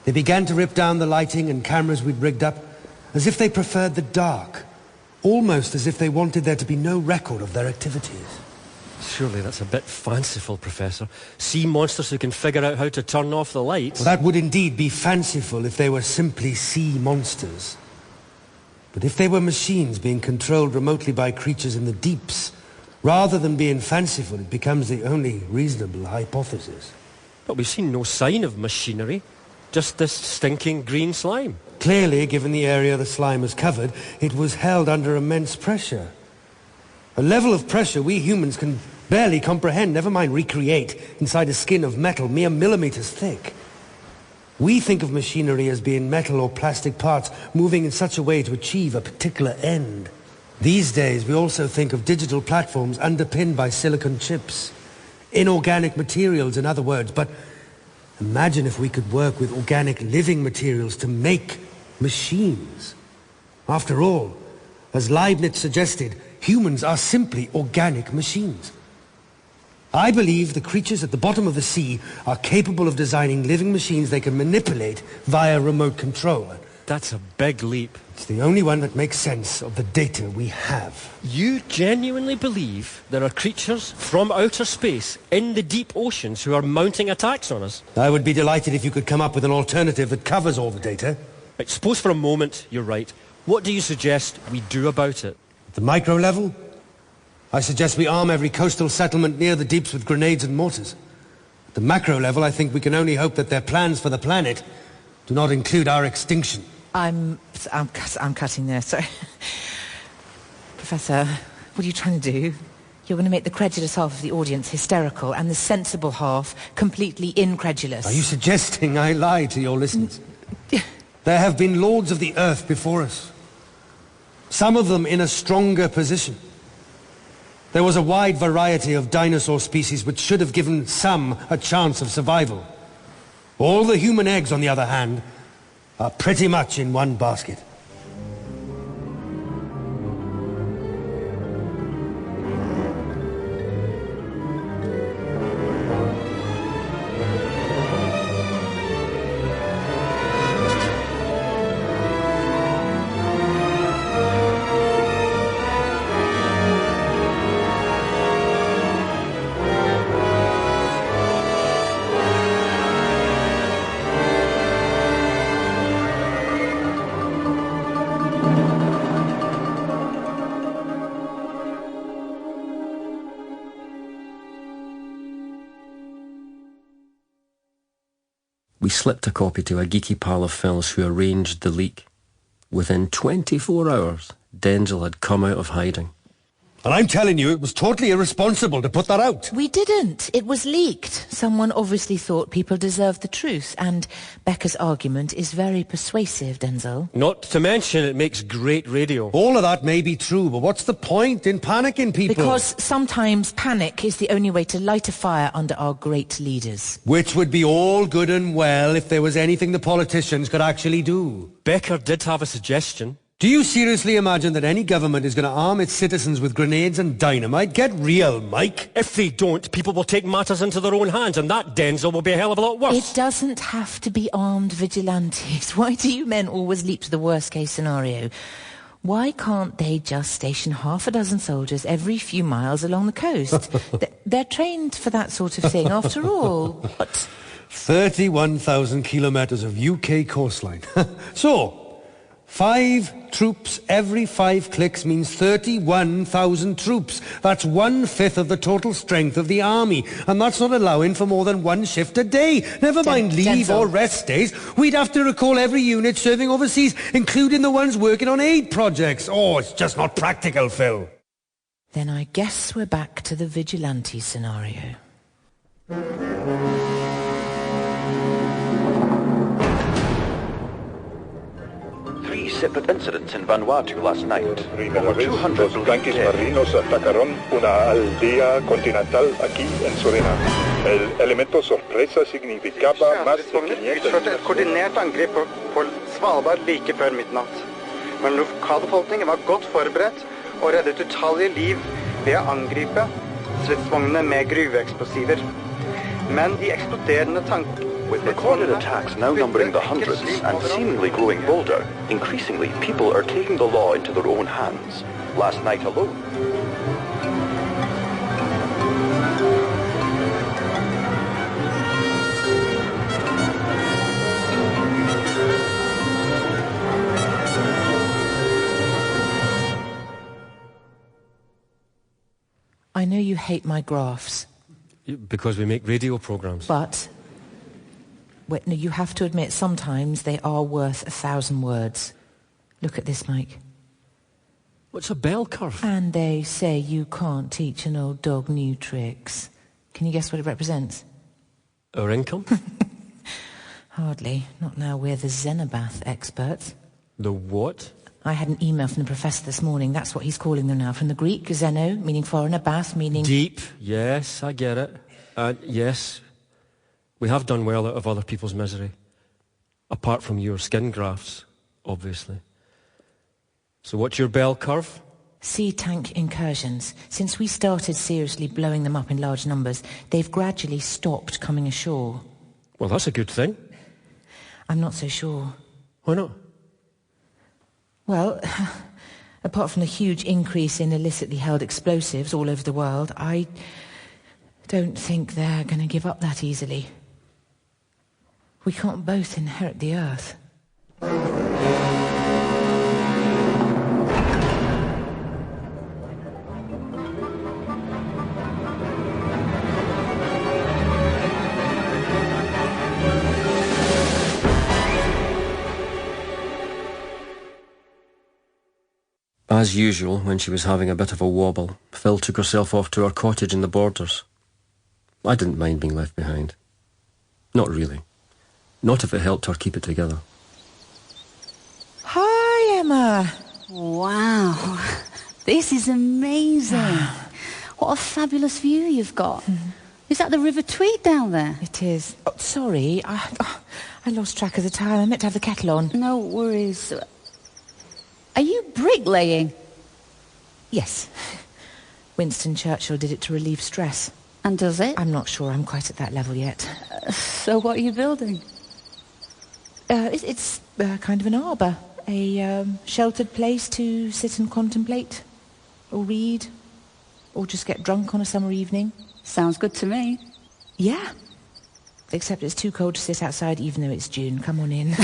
They began to rip down the lighting and cameras we'd rigged up, as if they preferred the dark, almost as if they wanted there to be no record of their activities. Surely that's a bit fanciful, Professor. Sea monsters who can figure out how to turn off the lights? Well, that would indeed be fanciful if they were simply sea monsters. But if they were machines being controlled remotely by creatures in the deeps, rather than being fanciful, it becomes the only reasonable hypothesis. But we've seen no sign of machinery. Just this stinking green slime. Clearly, given the area the slime has covered, it was held under immense pressure. A level of pressure we humans can barely comprehend, never mind recreate, inside a skin of metal mere millimeters thick. We think of machinery as being metal or plastic parts moving in such a way to achieve a particular end. These days, we also think of digital platforms underpinned by silicon chips. Inorganic materials, in other words, but imagine if we could work with organic living materials to make machines. After all, as Leibniz suggested, humans are simply organic machines. I believe the creatures at the bottom of the sea are capable of designing living machines they can manipulate via remote control. That's a big leap. It's the only one that makes sense of the data we have. You genuinely believe there are creatures from outer space in the deep oceans who are mounting attacks on us? I would be delighted if you could come up with an alternative that covers all the data. Right, suppose for a moment you're right. What do you suggest we do about it? At the micro level, I suggest we arm every coastal settlement near the deeps with grenades and mortars. At the macro level, I think we can only hope that their plans for the planet do not include our extinction. I'm cutting there, sorry. Professor, what are you trying to do? You're going to make the credulous half of the audience hysterical and the sensible half completely incredulous. Are you suggesting I lie to your listeners? There have been lords of the earth before us. Some of them in a stronger position. There was a wide variety of dinosaur species which should have given some a chance of survival. All the human eggs, on the other hand, are pretty much in one basket. We slipped a copy to a geeky pal of Phil's who arranged the leak. Within 24 hours, Denzel had come out of hiding. And I'm telling you, it was totally irresponsible to put that out. We didn't. It was leaked. Someone obviously thought people deserved the truth, and Becca's argument is very persuasive, Denzel. Not to mention it makes great radio. All of that may be true, but what's the point in panicking people? Because sometimes panic is the only way to light a fire under our great leaders. Which would be all good and well if there was anything the politicians could actually do. Becca did have a suggestion. Do you seriously imagine that any government is going to arm its citizens with grenades and dynamite? Get real, Mike. If they don't, people will take matters into their own hands, and that, Denzel, will be a hell of a lot worse. It doesn't have to be armed vigilantes. Why do you men always leap to the worst-case scenario? Why can't they just station half a dozen soldiers every few miles along the coast? They're trained for that sort of thing, after all. But 31,000 kilometres of UK coastline. So, 5 troops every 5 clicks means 31,000 troops. That's 1/5 of the total strength of the army. And that's not allowing for more than 1 shift a day. Never mind leave or rest days. We'd have to recall every unit serving overseas, including the ones working on aid projects. Oh, it's just not practical, Phil. Then I guess we're back to the vigilante scenario. Separate incidents in Vanuatu last night. Over 200 los tanques marinos atacaron una aldea continental aquí en Surinam. El elemento sorpresa significaba más de 500... utførte et koordinert angrep på Svalbard like før midnatt. Men lokalbefolkningen var godt forberedt og reddet utallige liv ved å angripe stridsvognene med gruveeksplosiver. Men de eksploderende tankene... With recorded attacks now numbering the hundreds and seemingly growing bolder, increasingly people are taking the law into their own hands. Last night alone. I know you hate my graphs. Because we make radio programs. But Wait, no, you have to admit sometimes they are worth 1,000 words. Look at this, Mike. What's a bell curve? And they say you can't teach an old dog new tricks. Can you guess what it represents? Our income? Hardly. Not now we're the Xenobath experts. The what? I had an email from the professor this morning. That's what he's calling them now. From the Greek, xeno, meaning foreigner, bath, meaning... Deep. Yes, I get it. And yes, we have done well out of other people's misery. Apart from your skin grafts, obviously. So what's your bell curve? Sea tank incursions. Since we started seriously blowing them up in large numbers, they've gradually stopped coming ashore. Well, that's a good thing. I'm not so sure. Why not? Well, apart from the huge increase in illicitly held explosives all over the world, I don't think they're going to give up that easily. We can't both inherit the Earth. As usual, when she was having a bit of a wobble, Phil took herself off to her cottage in the Borders. I didn't mind being left behind. Not really. Not if it helped her keep it together. Hi, Emma. Wow. This is amazing. What a fabulous view you've got. Is that the River Tweed down there? It is. Oh, sorry, I lost track of the time. I meant to have the kettle on. No worries. Are you bricklaying? Yes. Winston Churchill did it to relieve stress. And does it? I'm not sure I'm quite at that level yet. So what are you building? It's kind of an arbour. A sheltered place to sit and contemplate. Or read. Or just get drunk on a summer evening. Sounds good to me. Yeah. Except it's too cold to sit outside even though it's June. Come on in.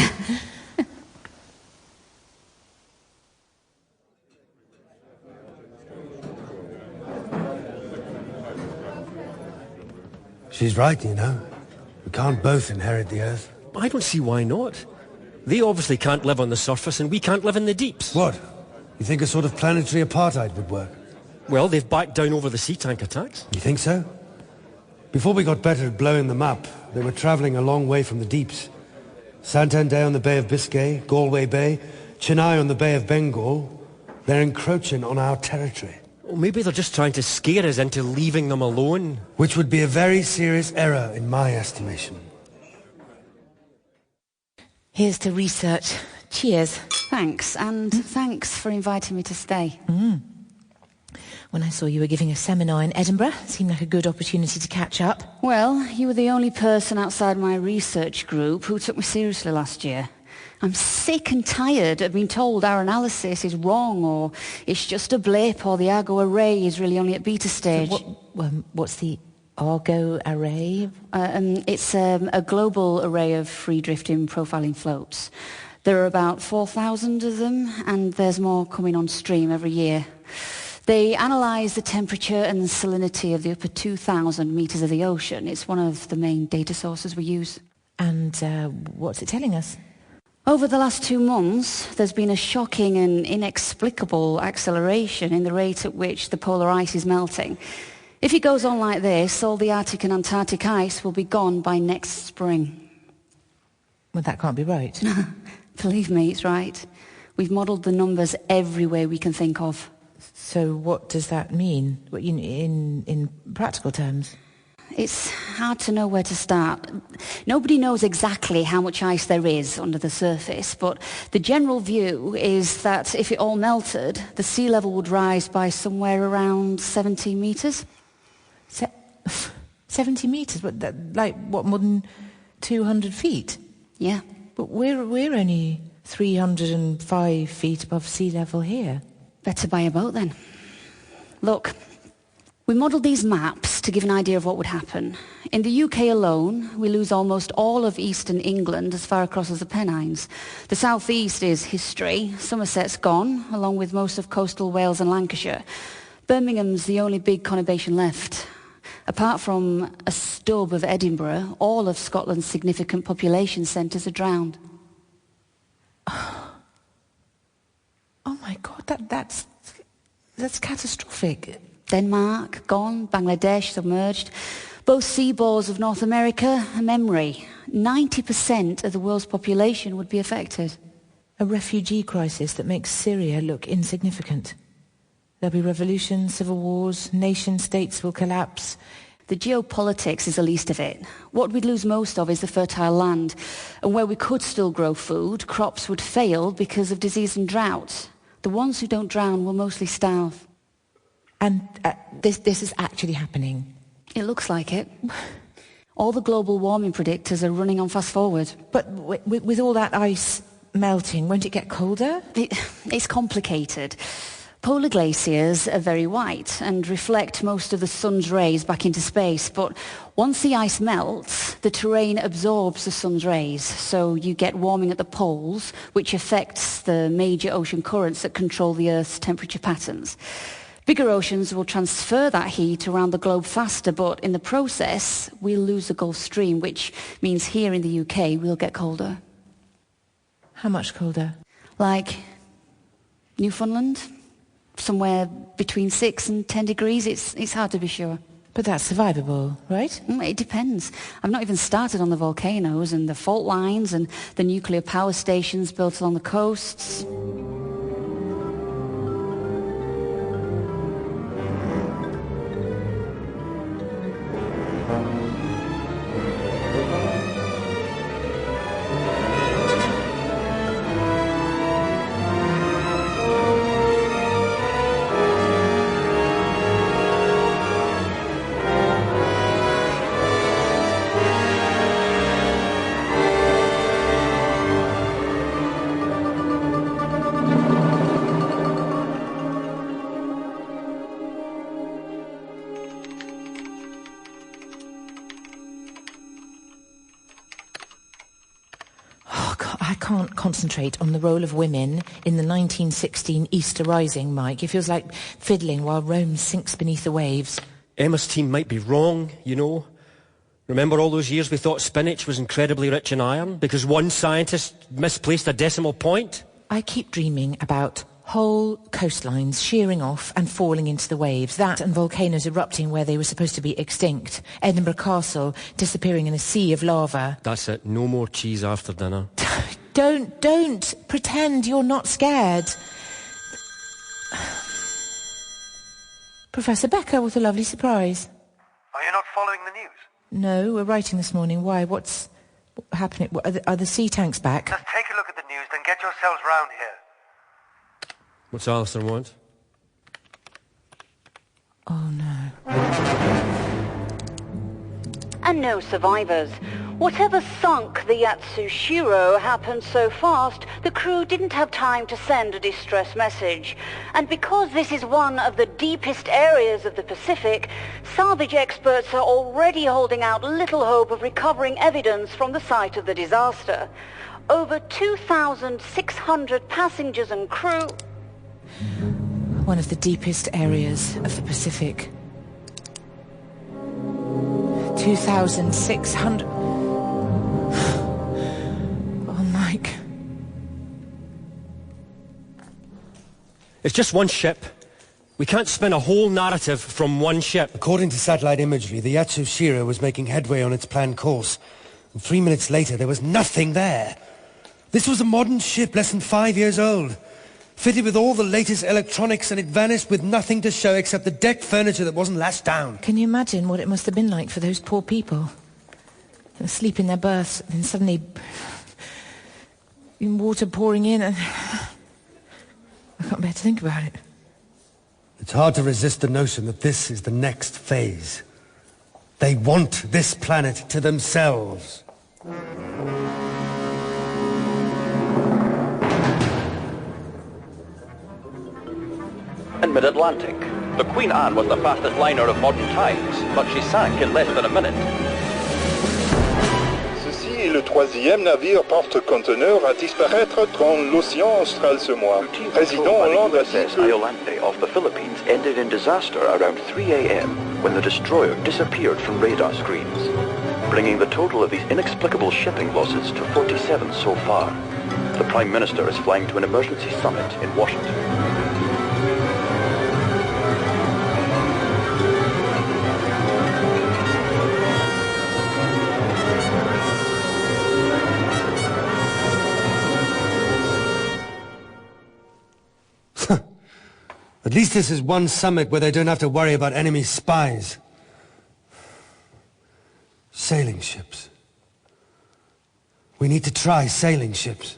She's right, you know. We can't both inherit the Earth. I don't see why not. They obviously can't live on the surface and we can't live in the deeps. What? You think a sort of planetary apartheid would work? Well, they've backed down over the sea tank attacks. You think so? Before we got better at blowing them up, they were travelling a long way from the deeps. Santander on the Bay of Biscay, Galway Bay, Chennai on the Bay of Bengal. They're encroaching on our territory. Well, maybe they're just trying to scare us into leaving them alone. Which would be a very serious error in my estimation. Here's to research. Cheers. Thanks, and thanks for inviting me to stay. When I saw you were giving a seminar in Edinburgh, it seemed like a good opportunity to catch up. Well, you were the only person outside my research group who took me seriously last year. I'm sick and tired of being told our analysis is wrong, or it's just a blip, or the Argo array is really only at beta stage. So what's the Argo array? It's a global array of free-drifting profiling floats. There are about 4,000 of them, and there's more coming on stream every year. They analyse the temperature and salinity of the upper 2,000 metres of the ocean. It's one of the main data sources we use. And what's it telling us? Over the last 2 months, there's been a shocking and inexplicable acceleration in the rate at which the polar ice is melting. If it goes on like this, all the Arctic and Antarctic ice will be gone by next spring. Well, that can't be right. Believe me, it's right. We've modelled the numbers every way we can think of. So what does that mean in practical terms? It's hard to know where to start. Nobody knows exactly how much ice there is under the surface, but the general view is that if it all melted, the sea level would rise by somewhere around 70 metres. 70 metres? More than 200 feet? Yeah. But we're only 305 feet above sea level here. Better buy a boat then. Look, we modelled these maps to give an idea of what would happen. In the UK alone, we lose almost all of eastern England as far across as the Pennines. The southeast is history. Somerset's gone, along with most of coastal Wales and Lancashire. Birmingham's the only big conurbation left. Apart from a stub of Edinburgh, all of Scotland's significant population centres are drowned. Oh my God, that's catastrophic. Denmark, gone. Bangladesh, submerged. Both seaboards of North America, a memory. 90% of the world's population would be affected. A refugee crisis that makes Syria look insignificant. There'll be revolutions, civil wars, nation-states will collapse. The geopolitics is the least of it. What we'd lose most of is the fertile land. And where we could still grow food, crops would fail because of disease and drought. The ones who don't drown will mostly starve. And this is actually happening? It looks like it. All the global warming predictors are running on fast forward. But with all that ice melting, won't it get colder? It's complicated. Polar glaciers are very white and reflect most of the sun's rays back into space, but once the ice melts, the terrain absorbs the sun's rays, so you get warming at the poles, which affects the major ocean currents that control the Earth's temperature patterns. Bigger oceans will transfer that heat around the globe faster, but in the process, we'll lose the Gulf Stream, which means here in the UK, we'll get colder. How much colder? Like Newfoundland? Somewhere between 6 and 10 degrees. It's hard to be sure. But that's survivable, right? It depends. I've not even started on the volcanoes and the fault lines and the nuclear power stations built along the coasts. Can't concentrate on the role of women in the 1916 Easter Rising, Mike. It feels like fiddling while Rome sinks beneath the waves. Emma's team might be wrong, you know. Remember all those years we thought spinach was incredibly rich in iron because one scientist misplaced a decimal point? I keep dreaming about whole coastlines shearing off and falling into the waves. That and volcanoes erupting where they were supposed to be extinct. Edinburgh Castle disappearing in a sea of lava. That's it. No more cheese after dinner. Don't pretend you're not scared. Professor Becker, what a lovely surprise. Are you not following the news? No, we're writing this morning. Why? What's happening? Are the sea tanks back? Just take a look at the news, then get yourselves round here. What's Alistair want? Oh, no. And no survivors. Whatever sunk the Yatsushiro happened so fast, the crew didn't have time to send a distress message. And because this is one of the deepest areas of the Pacific, salvage experts are already holding out little hope of recovering evidence from the site of the disaster. Over 2,600 passengers and crew... One of the deepest areas of the Pacific. 2,600... Oh, Mike. It's just one ship. We can't spin a whole narrative from one ship. According to satellite imagery, the Yatsushiro was making headway on its planned course. And 3 minutes later, there was nothing there. This was a modern ship, less than 5 years old. Fitted with all the latest electronics, and it vanished with nothing to show except the deck furniture that wasn't lashed down. Can you imagine what it must have been like for those poor people? Asleep in their berths, and then suddenly... water pouring in, and... I can't bear to think about it. It's hard to resist the notion that this is the next phase. They want this planet to themselves. In mid-Atlantic, the Queen Anne was the fastest liner of modern times, but she sank in less than a minute. Ceci est le troisième navire porte-conteneur à disparaître dans l'océan austral ce mois. Président Hollande a dit que... USS Iolante off the Philippines ended in disaster around 3 a.m. when the destroyer disappeared from radar screens, bringing the total of these inexplicable shipping losses to 47 so far. The Prime Minister is flying to an emergency summit in Washington. At least this is one summit where they don't have to worry about enemy spies. Sailing ships. We need to try sailing ships.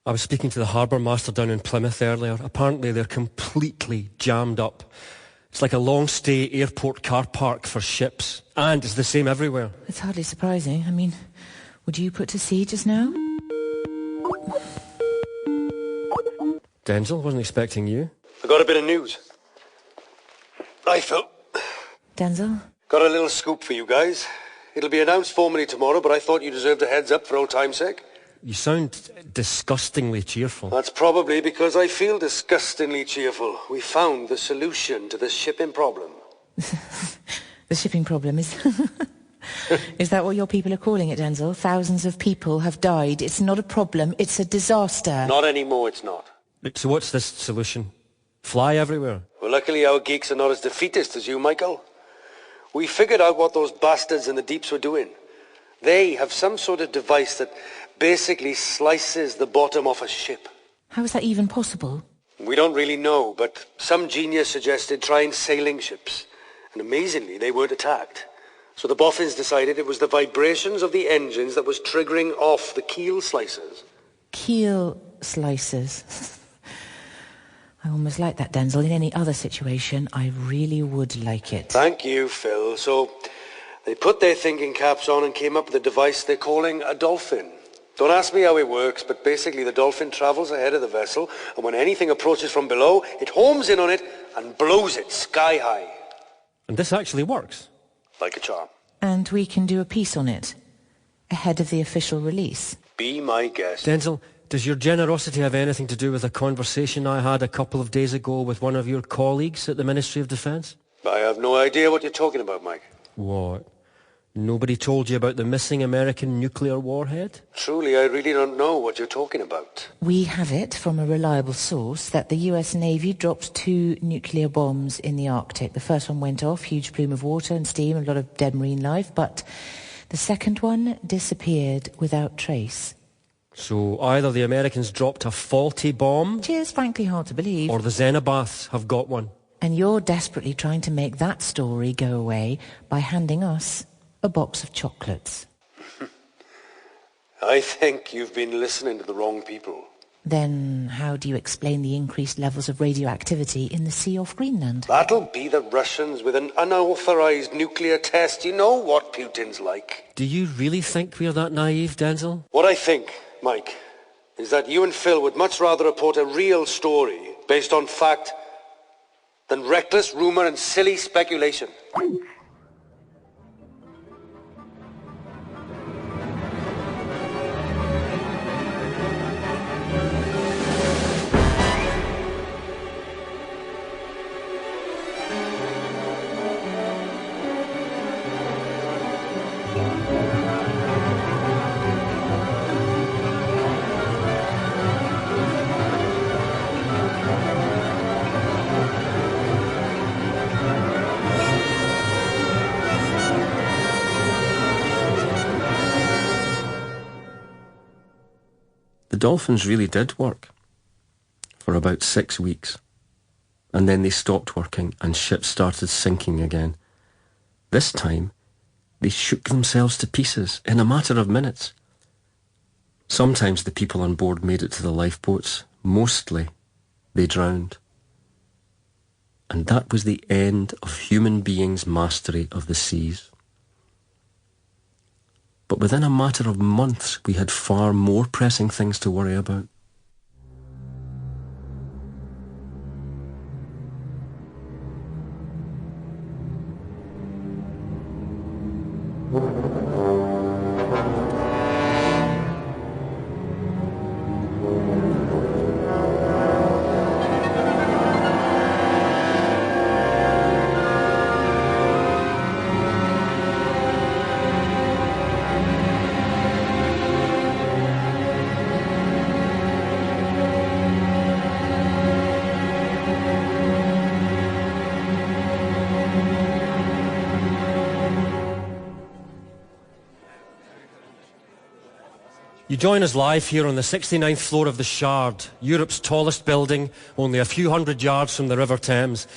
I was speaking to the harbour master down in Plymouth earlier. Apparently they're completely jammed up. It's like a long-stay airport car park for ships. And it's the same everywhere. It's hardly surprising. I mean, would you put to sea just now? Denzel, wasn't expecting you. I got a bit of news. Hi, Phil. Denzel? Got a little scoop for you guys. It'll be announced formally tomorrow, but I thought you deserved a heads up for old time's sake. You sound disgustingly cheerful. That's probably because I feel disgustingly cheerful. We found the solution to the shipping problem. The shipping problem is... Is that what your people are calling it, Denzel? Thousands of people have died. It's not a problem, it's a disaster. Not anymore, it's not. So what's this solution? Fly everywhere? Well, luckily our geeks are not as defeatist as you, Michael. We figured out what those bastards in the deeps were doing. They have some sort of device that basically slices the bottom off a ship. How is that even possible? We don't really know, but some genius suggested trying sailing ships. And amazingly, they weren't attacked. So the boffins decided it was the vibrations of the engines that was triggering off the keel slicers. Keel slicers. I almost like that, Denzel. In any other situation, I really would like it. Thank you, Phil. So they put their thinking caps on and came up with a device they're calling a dolphin. Don't ask me how it works, but basically the dolphin travels ahead of the vessel, and when anything approaches from below, it homes in on it and blows it sky high. And this actually works? Like a charm. And we can do a piece on it, ahead of the official release. Be my guest. Denzel, does your generosity have anything to do with a conversation I had a couple of days ago with one of your colleagues at the Ministry of Defence? I have no idea what you're talking about, Mike. What? Nobody told you about the missing American nuclear warhead? Truly, I really don't know what you're talking about. We have it from a reliable source that the US Navy dropped 2 nuclear bombs in the Arctic. The first one went off, huge plume of water and steam, a lot of dead marine life, but the second one disappeared without trace. So either the Americans dropped a faulty bomb... Which is frankly hard to believe. ...or the Xenobaths have got one. And you're desperately trying to make that story go away by handing us a box of chocolates. I think you've been listening to the wrong people. Then how do you explain the increased levels of radioactivity in the sea off Greenland? That'll be the Russians with an unauthorized nuclear test. You know what Putin's like. Do you really think we're that naive, Denzel? What I think, Mike, is that you and Phil would much rather report a real story based on fact than reckless rumour and silly speculation. The dolphins really did work for about 6 weeks. And then they stopped working and ships started sinking again. This time, they shook themselves to pieces in a matter of minutes. Sometimes the people on board made it to the lifeboats. Mostly, they drowned. And that was the end of human beings' mastery of the seas. But within a matter of months, we had far more pressing things to worry about. You join us live here on the 69th floor of the Shard, Europe's tallest building, only a few hundred yards from the River Thames.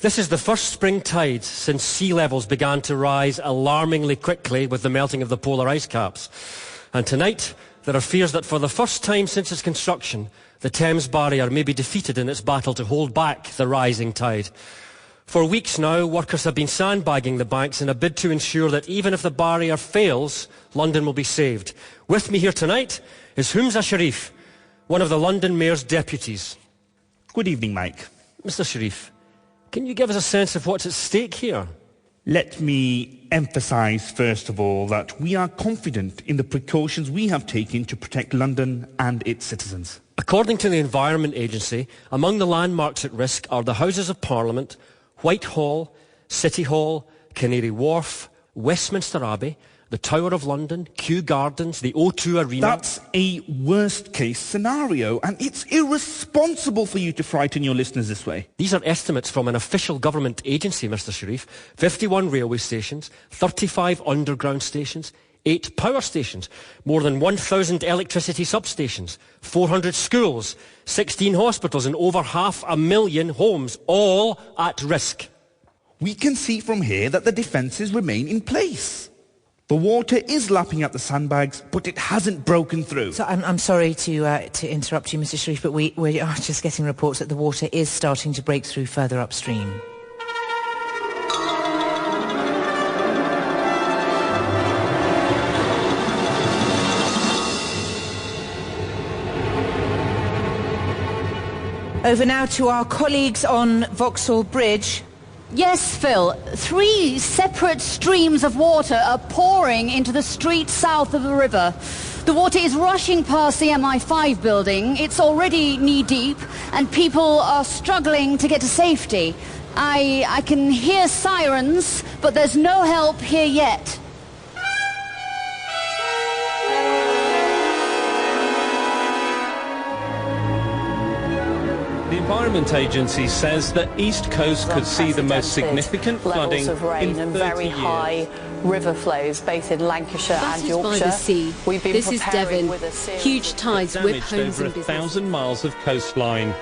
This is the first spring tide since sea levels began to rise alarmingly quickly with the melting of the polar ice caps. And tonight, there are fears that for the first time since its construction, the Thames Barrier may be defeated in its battle to hold back the rising tide. For weeks now, workers have been sandbagging the banks in a bid to ensure that even if the barrier fails, London will be saved. With me here tonight is Humza Sharif, one of the London Mayor's deputies. Good evening, Mike. Mr. Sharif, can you give us a sense of what's at stake here? Let me emphasise, first of all, that we are confident in the precautions we have taken to protect London and its citizens. According to the Environment Agency, among the landmarks at risk are the Houses of Parliament, Whitehall, City Hall, Canary Wharf, Westminster Abbey, the Tower of London, Kew Gardens, the O2 Arena. That's a worst-case scenario, and it's irresponsible for you to frighten your listeners this way. These are estimates from an official government agency, Mr. Sharif. 51 railway stations, 35 underground stations, 8 power stations, more than 1,000 electricity substations, 400 schools, 16 hospitals and over 500,000 homes, all at risk. We can see from here that the defences remain in place. The water is lapping at the sandbags, but it hasn't broken through. So I'm sorry to interrupt you, Mr. Sharif, but we are just getting reports that the water is starting to break through further upstream. Over now to our colleagues on Vauxhall Bridge. Yes, Phil. 3 separate streams of water are pouring into the street south of the river. The water is rushing past the MI5 building. It's already knee-deep, and people are struggling to get to safety. I can hear sirens, but there's no help here yet. The Environment Agency says the East Coast could see the most significant flooding of rain in 30 and very years. high river flows, both in Lancashire That and is Yorkshire. by the sea. We've been This is preparing Devon. with a series Huge of tides whip Damaged homes over and business. 1,000 miles of coastline.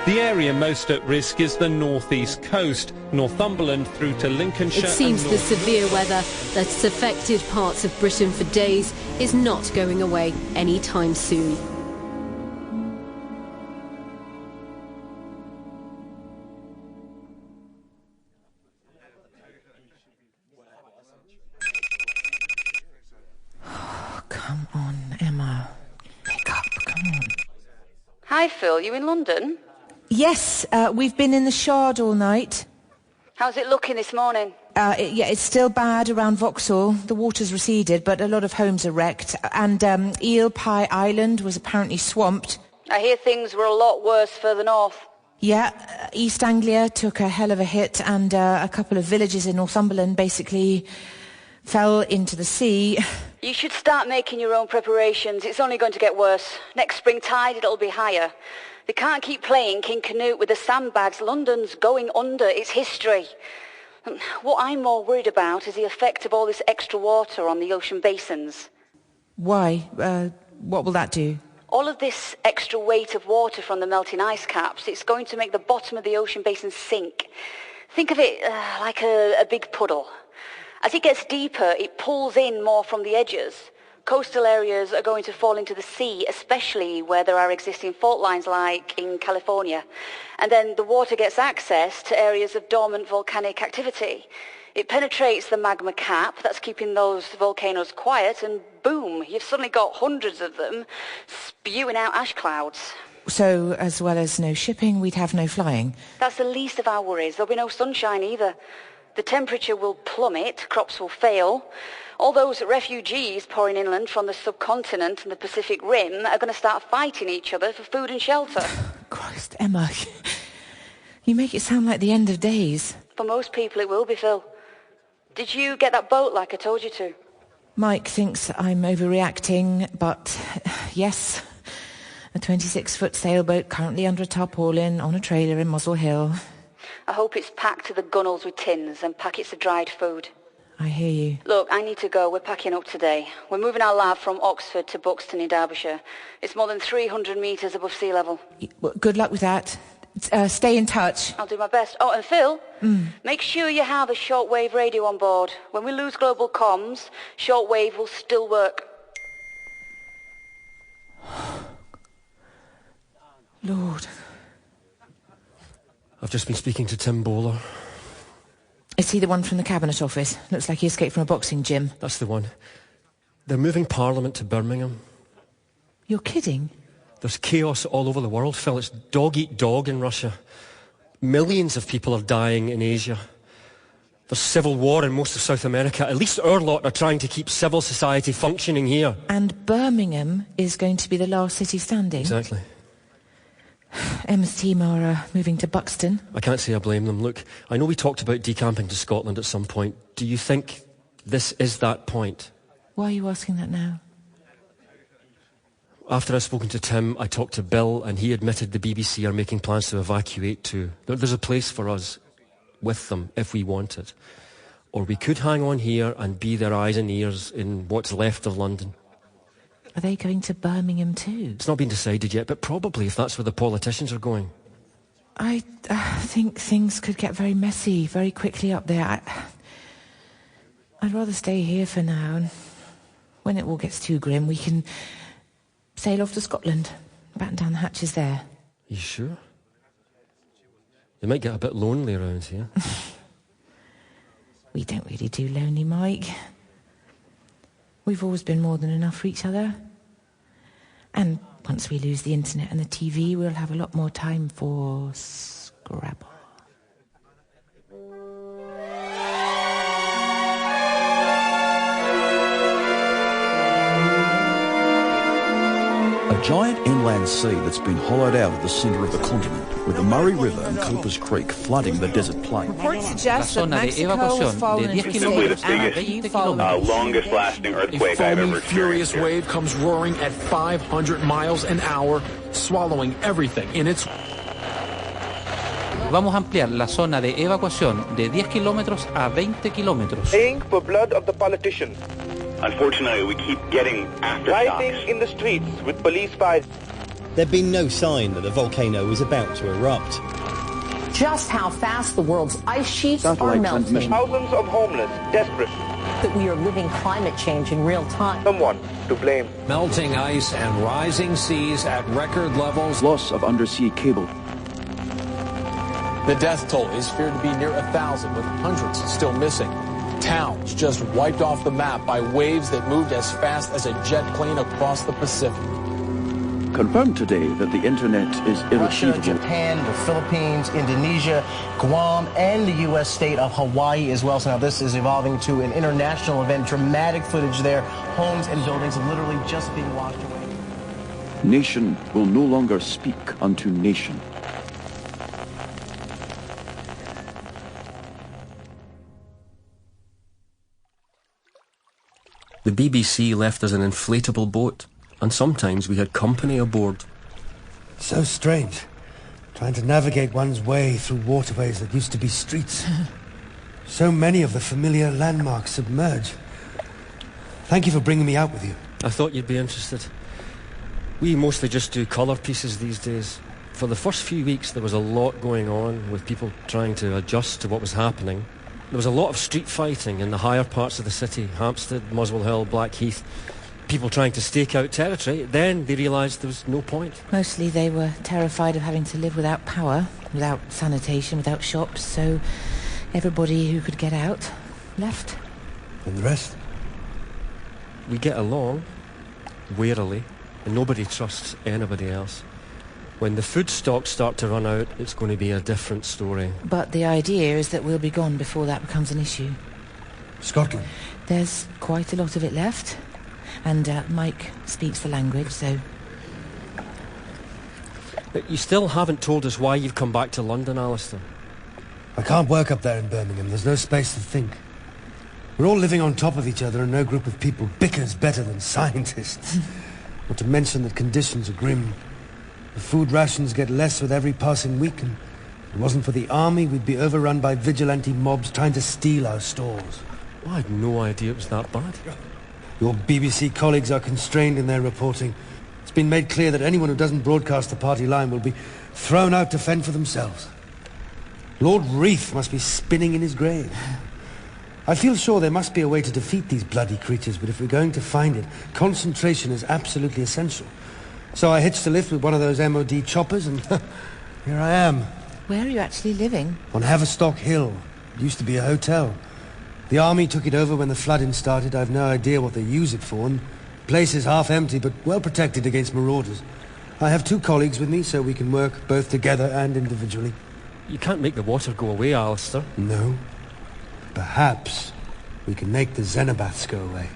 The area most at risk is the northeast coast, Northumberland through to Lincolnshire. It seems and the severe weather that's affected parts of Britain for days is not going away anytime soon. Come on, Emma. Pick up, come on. Hi, Phil. You in London? Yes, we've been in the Shard all night. How's it looking this morning? It's still bad around Vauxhall. The water's receded, but a lot of homes are wrecked. And Eel Pie Island was apparently swamped. I hear things were a lot worse further north. Yeah, East Anglia took a hell of a hit, and a couple of villages in Northumberland basically fell into the sea. You should start making your own preparations. It's only going to get worse. Next spring tide, it'll be higher. They can't keep playing King Canute with the sandbags. London's going under. It's history. What I'm more worried about is the effect of all this extra water on the ocean basins. Why? What will that do? All of this extra weight of water from the melting ice caps, it's going to make the bottom of the ocean basin sink. Think of it like a big puddle. As it gets deeper, it pulls in more from the edges. Coastal areas are going to fall into the sea, especially where there are existing fault lines like in California. And then the water gets access to areas of dormant volcanic activity. It penetrates the magma cap that's keeping those volcanoes quiet, and boom, you've suddenly got hundreds of them spewing out ash clouds. So, as well as no shipping, we'd have no flying. That's the least of our worries. There'll be no sunshine either. The temperature will plummet, crops will fail. All those refugees pouring inland from the subcontinent and the Pacific Rim are going to start fighting each other for food and shelter. Christ, Emma, you make it sound like the end of days. For most people it will be, Phil. Did you get that boat like I told you to? Mike thinks I'm overreacting, but yes, a 26-foot sailboat currently under a tarpaulin on a trailer in Muswell Hill. I hope it's packed to the gunnels with tins and packets of dried food. I hear you. Look, I need to go. We're packing up today. We're moving our lab from Oxford to Buxton in Derbyshire. It's more than 300 metres above sea level. Well, good luck with that. Stay in touch. I'll do my best. Oh, and Phil, make sure you have a shortwave radio on board. When we lose global comms, shortwave will still work. Lord. I've just been speaking to Tim Bowler. Is he the one from the Cabinet Office? Looks like he escaped from a boxing gym. That's the one. They're moving Parliament to Birmingham. You're kidding? There's chaos all over the world, Phil. It's dog-eat-dog in Russia. Millions of people are dying in Asia. There's civil war in most of South America. At least our lot are trying to keep civil society functioning here. And Birmingham is going to be the last city standing? Exactly. Emma's team are moving to Buxton. I can't say I blame them. Look, I know we talked about decamping to Scotland at some point. Do you think this is that point? Why are you asking that now? After I've spoken to Tim, I talked to Bill, and he admitted the BBC are making plans to evacuate too. There's a place for us with them if we want it. Or we could hang on here and be their eyes and ears in what's left of London. Are they going to Birmingham too? It's not been decided yet, but probably if that's where the politicians are going. I think things could get very messy very quickly up there. I'd rather stay here for now, and when it all gets too grim, we can sail off to Scotland, batten down the hatches there. You sure? They might get a bit lonely around here. We don't really do lonely, Mike. We've always been more than enough for each other. And once we lose the internet and the TV, we'll have a lot more time for Scrabble. A giant inland sea that's been hollowed out at the centre of the continent, with the Murray River and Coopers Creek flooding the desert plain. Reports suggest that Mexico has fallen into a simply the biggest, longest-lasting earthquake I've ever experienced. Furious wave comes roaring at 500 miles an hour, swallowing everything in its... Vamos a ampliar la zona de evacuación de 10 kilómetros a 20 kilómetros. Paying for blood of the politicians. Unfortunately, we keep getting aftershocks. Rioting in the streets with police fires. There'd been no sign that the volcano was about to erupt. Just how fast the world's ice sheets are melting. Thousands of homeless, desperate. That we are living climate change in real time. Someone to blame. Melting ice and rising seas at record levels. Loss of undersea cable. The death toll is feared to be near 1,000, with hundreds still missing. Towns just wiped off the map by waves that moved as fast as a jet plane across the Pacific. Confirmed today that the internet is irretrievable. Russia, Japan, the Philippines, Indonesia, Guam, and the U.S. state of Hawaii as well. So now this is evolving to an international event. Dramatic footage there. Homes and buildings literally just being washed away. Nation will no longer speak unto nation. The BBC left us an inflatable boat, and sometimes we had company aboard. So strange, trying to navigate one's way through waterways that used to be streets. So many of the familiar landmarks submerge. Thank you for bringing me out with you. I thought you'd be interested. We mostly just do colour pieces these days. For the first few weeks there was a lot going on, with people trying to adjust to what was happening. There was a lot of street fighting in the higher parts of the city, Hampstead, Muswell Hill, Blackheath. People trying to stake out territory. Then they realised there was no point. Mostly they were terrified of having to live without power, without sanitation, without shops, so everybody who could get out left. And the rest? We get along, warily, and nobody trusts anybody else. When the food stocks start to run out, it's going to be a different story. But the idea is that we'll be gone before that becomes an issue. Scotland? There's quite a lot of it left. And Mike speaks the language, so... But you still haven't told us why you've come back to London, Alistair. I can't work up there in Birmingham. There's no space to think. We're all living on top of each other, and no group of people bickers better than scientists. Not to mention that conditions are grim. The food rations get less with every passing week, and if it wasn't for the army, we'd be overrun by vigilante mobs trying to steal our stores. I had no idea it was that bad. Your BBC colleagues are constrained in their reporting. It's been made clear that anyone who doesn't broadcast the party line will be thrown out to fend for themselves. Lord Reith must be spinning in his grave. I feel sure there must be a way to defeat these bloody creatures, but if we're going to find it, concentration is absolutely essential. So I hitched a lift with one of those MOD choppers, and here I am. Where are you actually living? On Haverstock Hill. It used to be a hotel. The army took it over when the flooding started. I've no idea what they use it for, and the place is half empty, but well protected against marauders. I have 2 colleagues with me, so we can work both together and individually. You can't make the water go away, Alistair. No. Perhaps we can make the Xenobaths go away.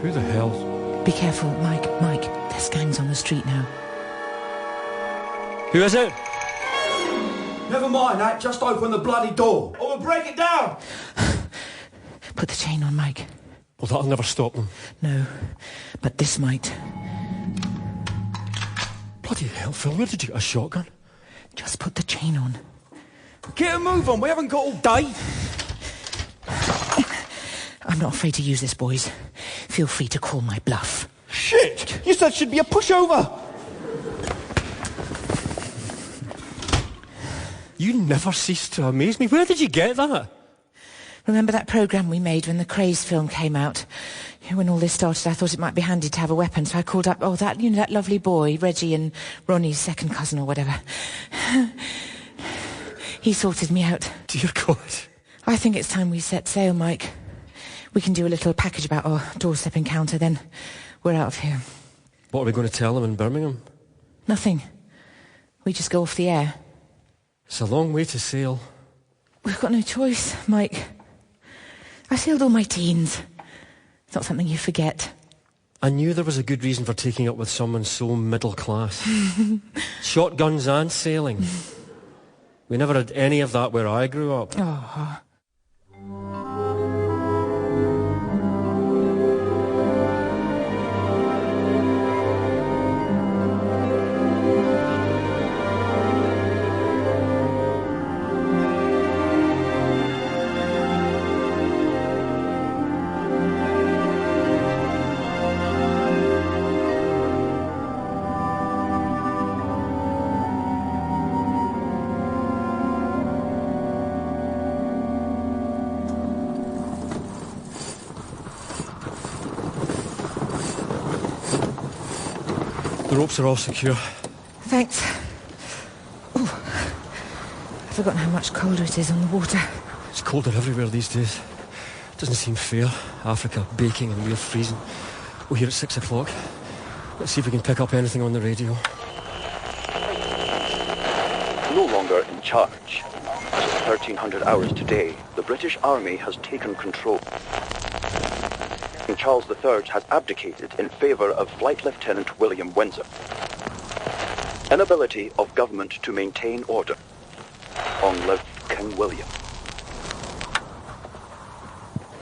Who the hell? Be careful, Mike. There's gangs on the street now. Who is it? Never mind that, just open the bloody door. Or we'll break it down! Put the chain on, Mike. Well, that'll never stop them. No, but this might. Bloody hell, Phil, where did you get a shotgun? Just put the chain on. Get a move on, we haven't got all day. I'm not afraid to use this, boys. Feel free to call my bluff. Shit! You said she'd be a pushover! You never cease to amaze me. Where did you get that? Remember that programme we made when the Craze film came out? When all this started, I thought it might be handy to have a weapon, so I called up, that lovely boy, Reggie, and Ronnie's second cousin or whatever. He sorted me out. Dear God. I think it's time we set sail, Mike. We can do a little package about our doorstep encounter, then we're out of here. What are we going to tell them in Birmingham? Nothing. We just go off the air. It's a long way to sail. We've got no choice, Mike. I sailed all my teens. It's not something you forget. I knew there was a good reason for taking up with someone so middle class. Shotguns and sailing. We never had any of that where I grew up. Oh. The ropes are all secure. Thanks. I've forgotten how much colder it is on the water. It's colder everywhere these days. Doesn't seem fair. Africa baking and we're freezing. We're here at 6 o'clock. Let's see if we can pick up anything on the radio. No longer in charge. As of 1300 hours today, the British Army has taken control. King Charles III has abdicated in favour of Flight Lieutenant William Windsor. Inability of government to maintain order. Long live King William.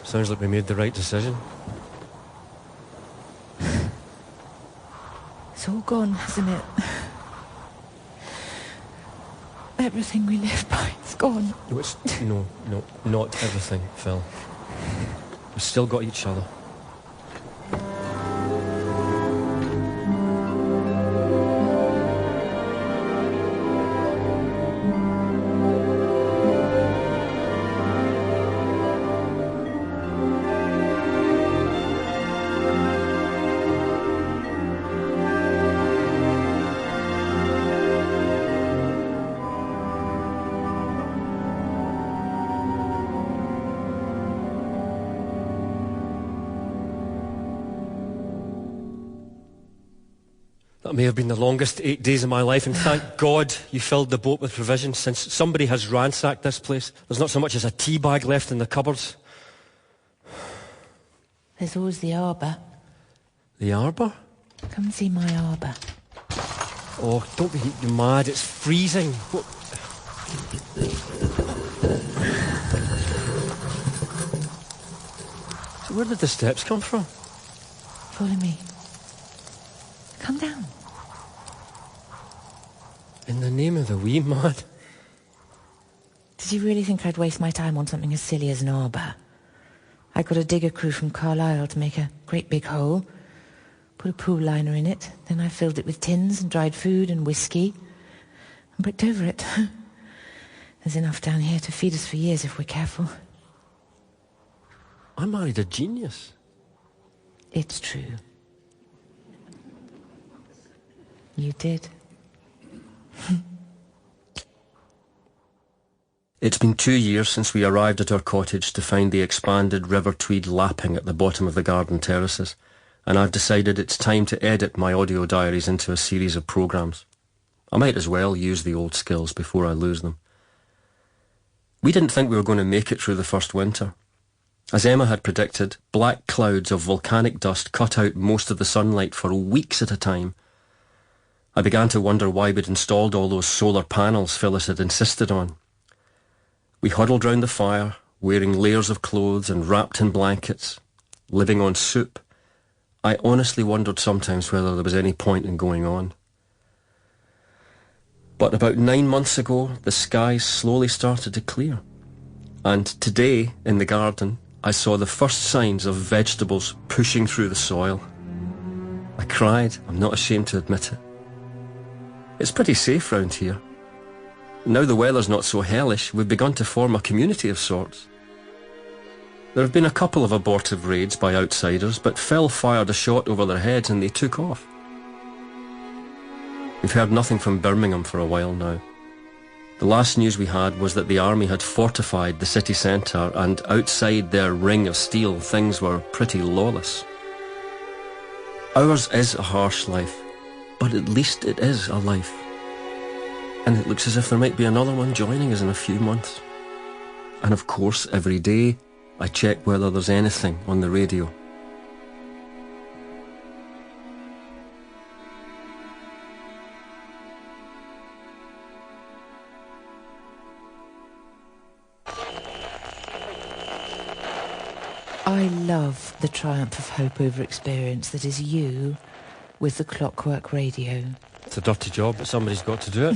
Sounds like we made the right decision. It's all gone, hasn't it? Everything we live by, it's gone. No, not everything, Phil. We've still got each other. That may have been the longest 8 days of my life, and thank God you filled the boat with provisions, since somebody has ransacked this place. There's not so much as a tea bag left in the cupboards. There's always the arbour. The arbour? Come and see my arbour. Oh, don't be mad, it's freezing. What? Where did the steps come from? Follow me. Come down. In the name of the wee man. Did you really think I'd waste my time on something as silly as an arbour? I got a digger crew from Carlisle to make a great big hole, put a pool liner in it, then I filled it with tins and dried food and whiskey, and bricked over it. There's enough down here to feed us for years if we're careful. I married a genius. It's true. You did. It's been 2 years since we arrived at our cottage to find the expanded River Tweed lapping at the bottom of the garden terraces, and I've decided it's time to edit my audio diaries into a series of programmes. I might as well use the old skills before I lose them. We didn't think we were going to make it through the first winter. As Emma had predicted, black clouds of volcanic dust cut out most of the sunlight for weeks at a time. I began to wonder why we'd installed all those solar panels Phyllis had insisted on. We huddled round the fire, wearing layers of clothes and wrapped in blankets, living on soup. I honestly wondered sometimes whether there was any point in going on. But about 9 months ago, the skies slowly started to clear. And today, in the garden, I saw the first signs of vegetables pushing through the soil. I cried, I'm not ashamed to admit it. It's pretty safe round here. Now the weather's not so hellish, we've begun to form a community of sorts. There have been a couple of abortive raids by outsiders, but Phil fired a shot over their heads and they took off. We've heard nothing from Birmingham for a while now. The last news we had was that the army had fortified the city centre, and outside their ring of steel things were pretty lawless. Ours is a harsh life, but at least it is a life. And it looks as if there might be another one joining us in a few months. And of course, every day, I check whether there's anything on the radio. I love the triumph of hope over experience that is you with the clockwork radio. It's a dirty job, but somebody's got to do it.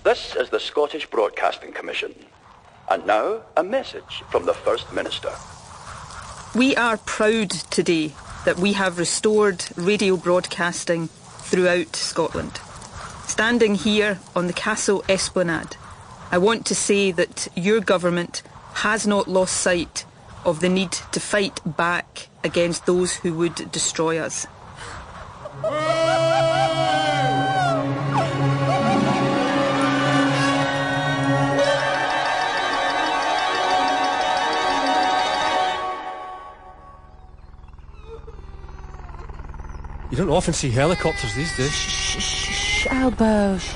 This is the Scottish Broadcasting Commission. And now, a message from the First Minister. We are proud today that we have restored radio broadcasting throughout Scotland. Standing here on the Castle Esplanade, I want to say that your government has not lost sight of the need to fight back against those who would destroy us. You don't often see helicopters these days. Shh, Albo. Shh.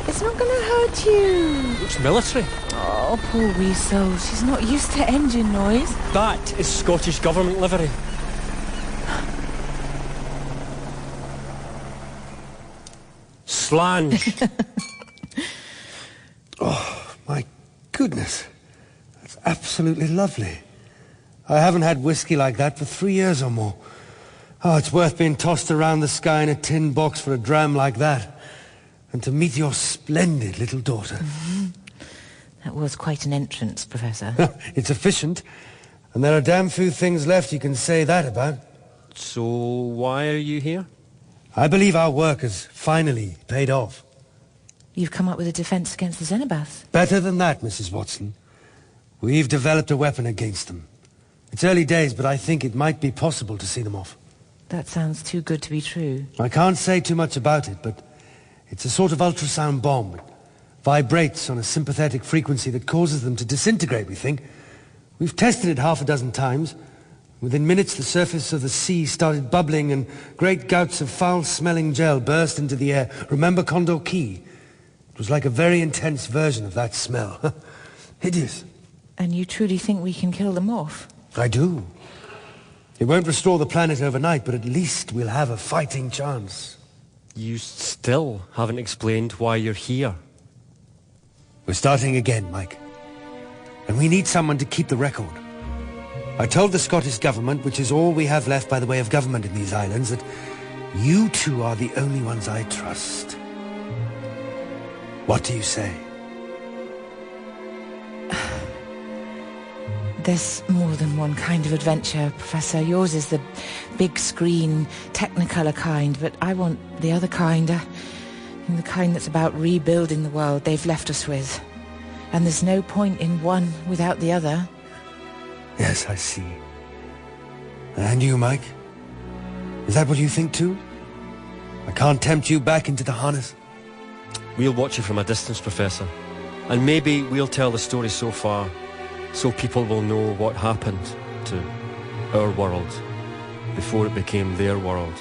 It's not going to hurt you. Looks military. Oh, poor wee soul. She's not used to engine noise. That is Scottish Government livery. Slange. Oh, my goodness. That's absolutely lovely. I haven't had whiskey like that for 3 years or more. Oh, it's worth being tossed around the sky in a tin box for a dram like that. And to meet your splendid little daughter. Mm-hmm. That was quite an entrance, Professor. It's efficient. And there are damn few things left you can say that about. So why are you here? I believe our work has finally paid off. You've come up with a defence against the Xenobaths. Better than that, Mrs. Watson. We've developed a weapon against them. It's early days, but I think it might be possible to see them off. That sounds too good to be true. I can't say too much about it, but it's a sort of ultrasound bomb. It vibrates on a sympathetic frequency that causes them to disintegrate, we think. We've tested it half a dozen times. Within minutes, the surface of the sea started bubbling and great gouts of foul-smelling gel burst into the air. Remember Condor Key? It was like a very intense version of that smell. Hideous. And you truly think we can kill them off? I do. It won't restore the planet overnight, but at least we'll have a fighting chance. You still haven't explained why you're here. We're starting again, Mike. And we need someone to keep the record. I told the Scottish government, which is all we have left by the way of government in these islands, that you two are the only ones I trust. What do you say? There's more than one kind of adventure, Professor. Yours is the big screen, technicolor kind, but I want the other kind, the kind that's about rebuilding the world they've left us with. And there's no point in one without the other. Yes, I see. And you, Mike? Is that what you think too? I can't tempt you back into the harness? We'll watch you from a distance, Professor. And maybe we'll tell the story so far, so people will know what happened to our world before it became their world.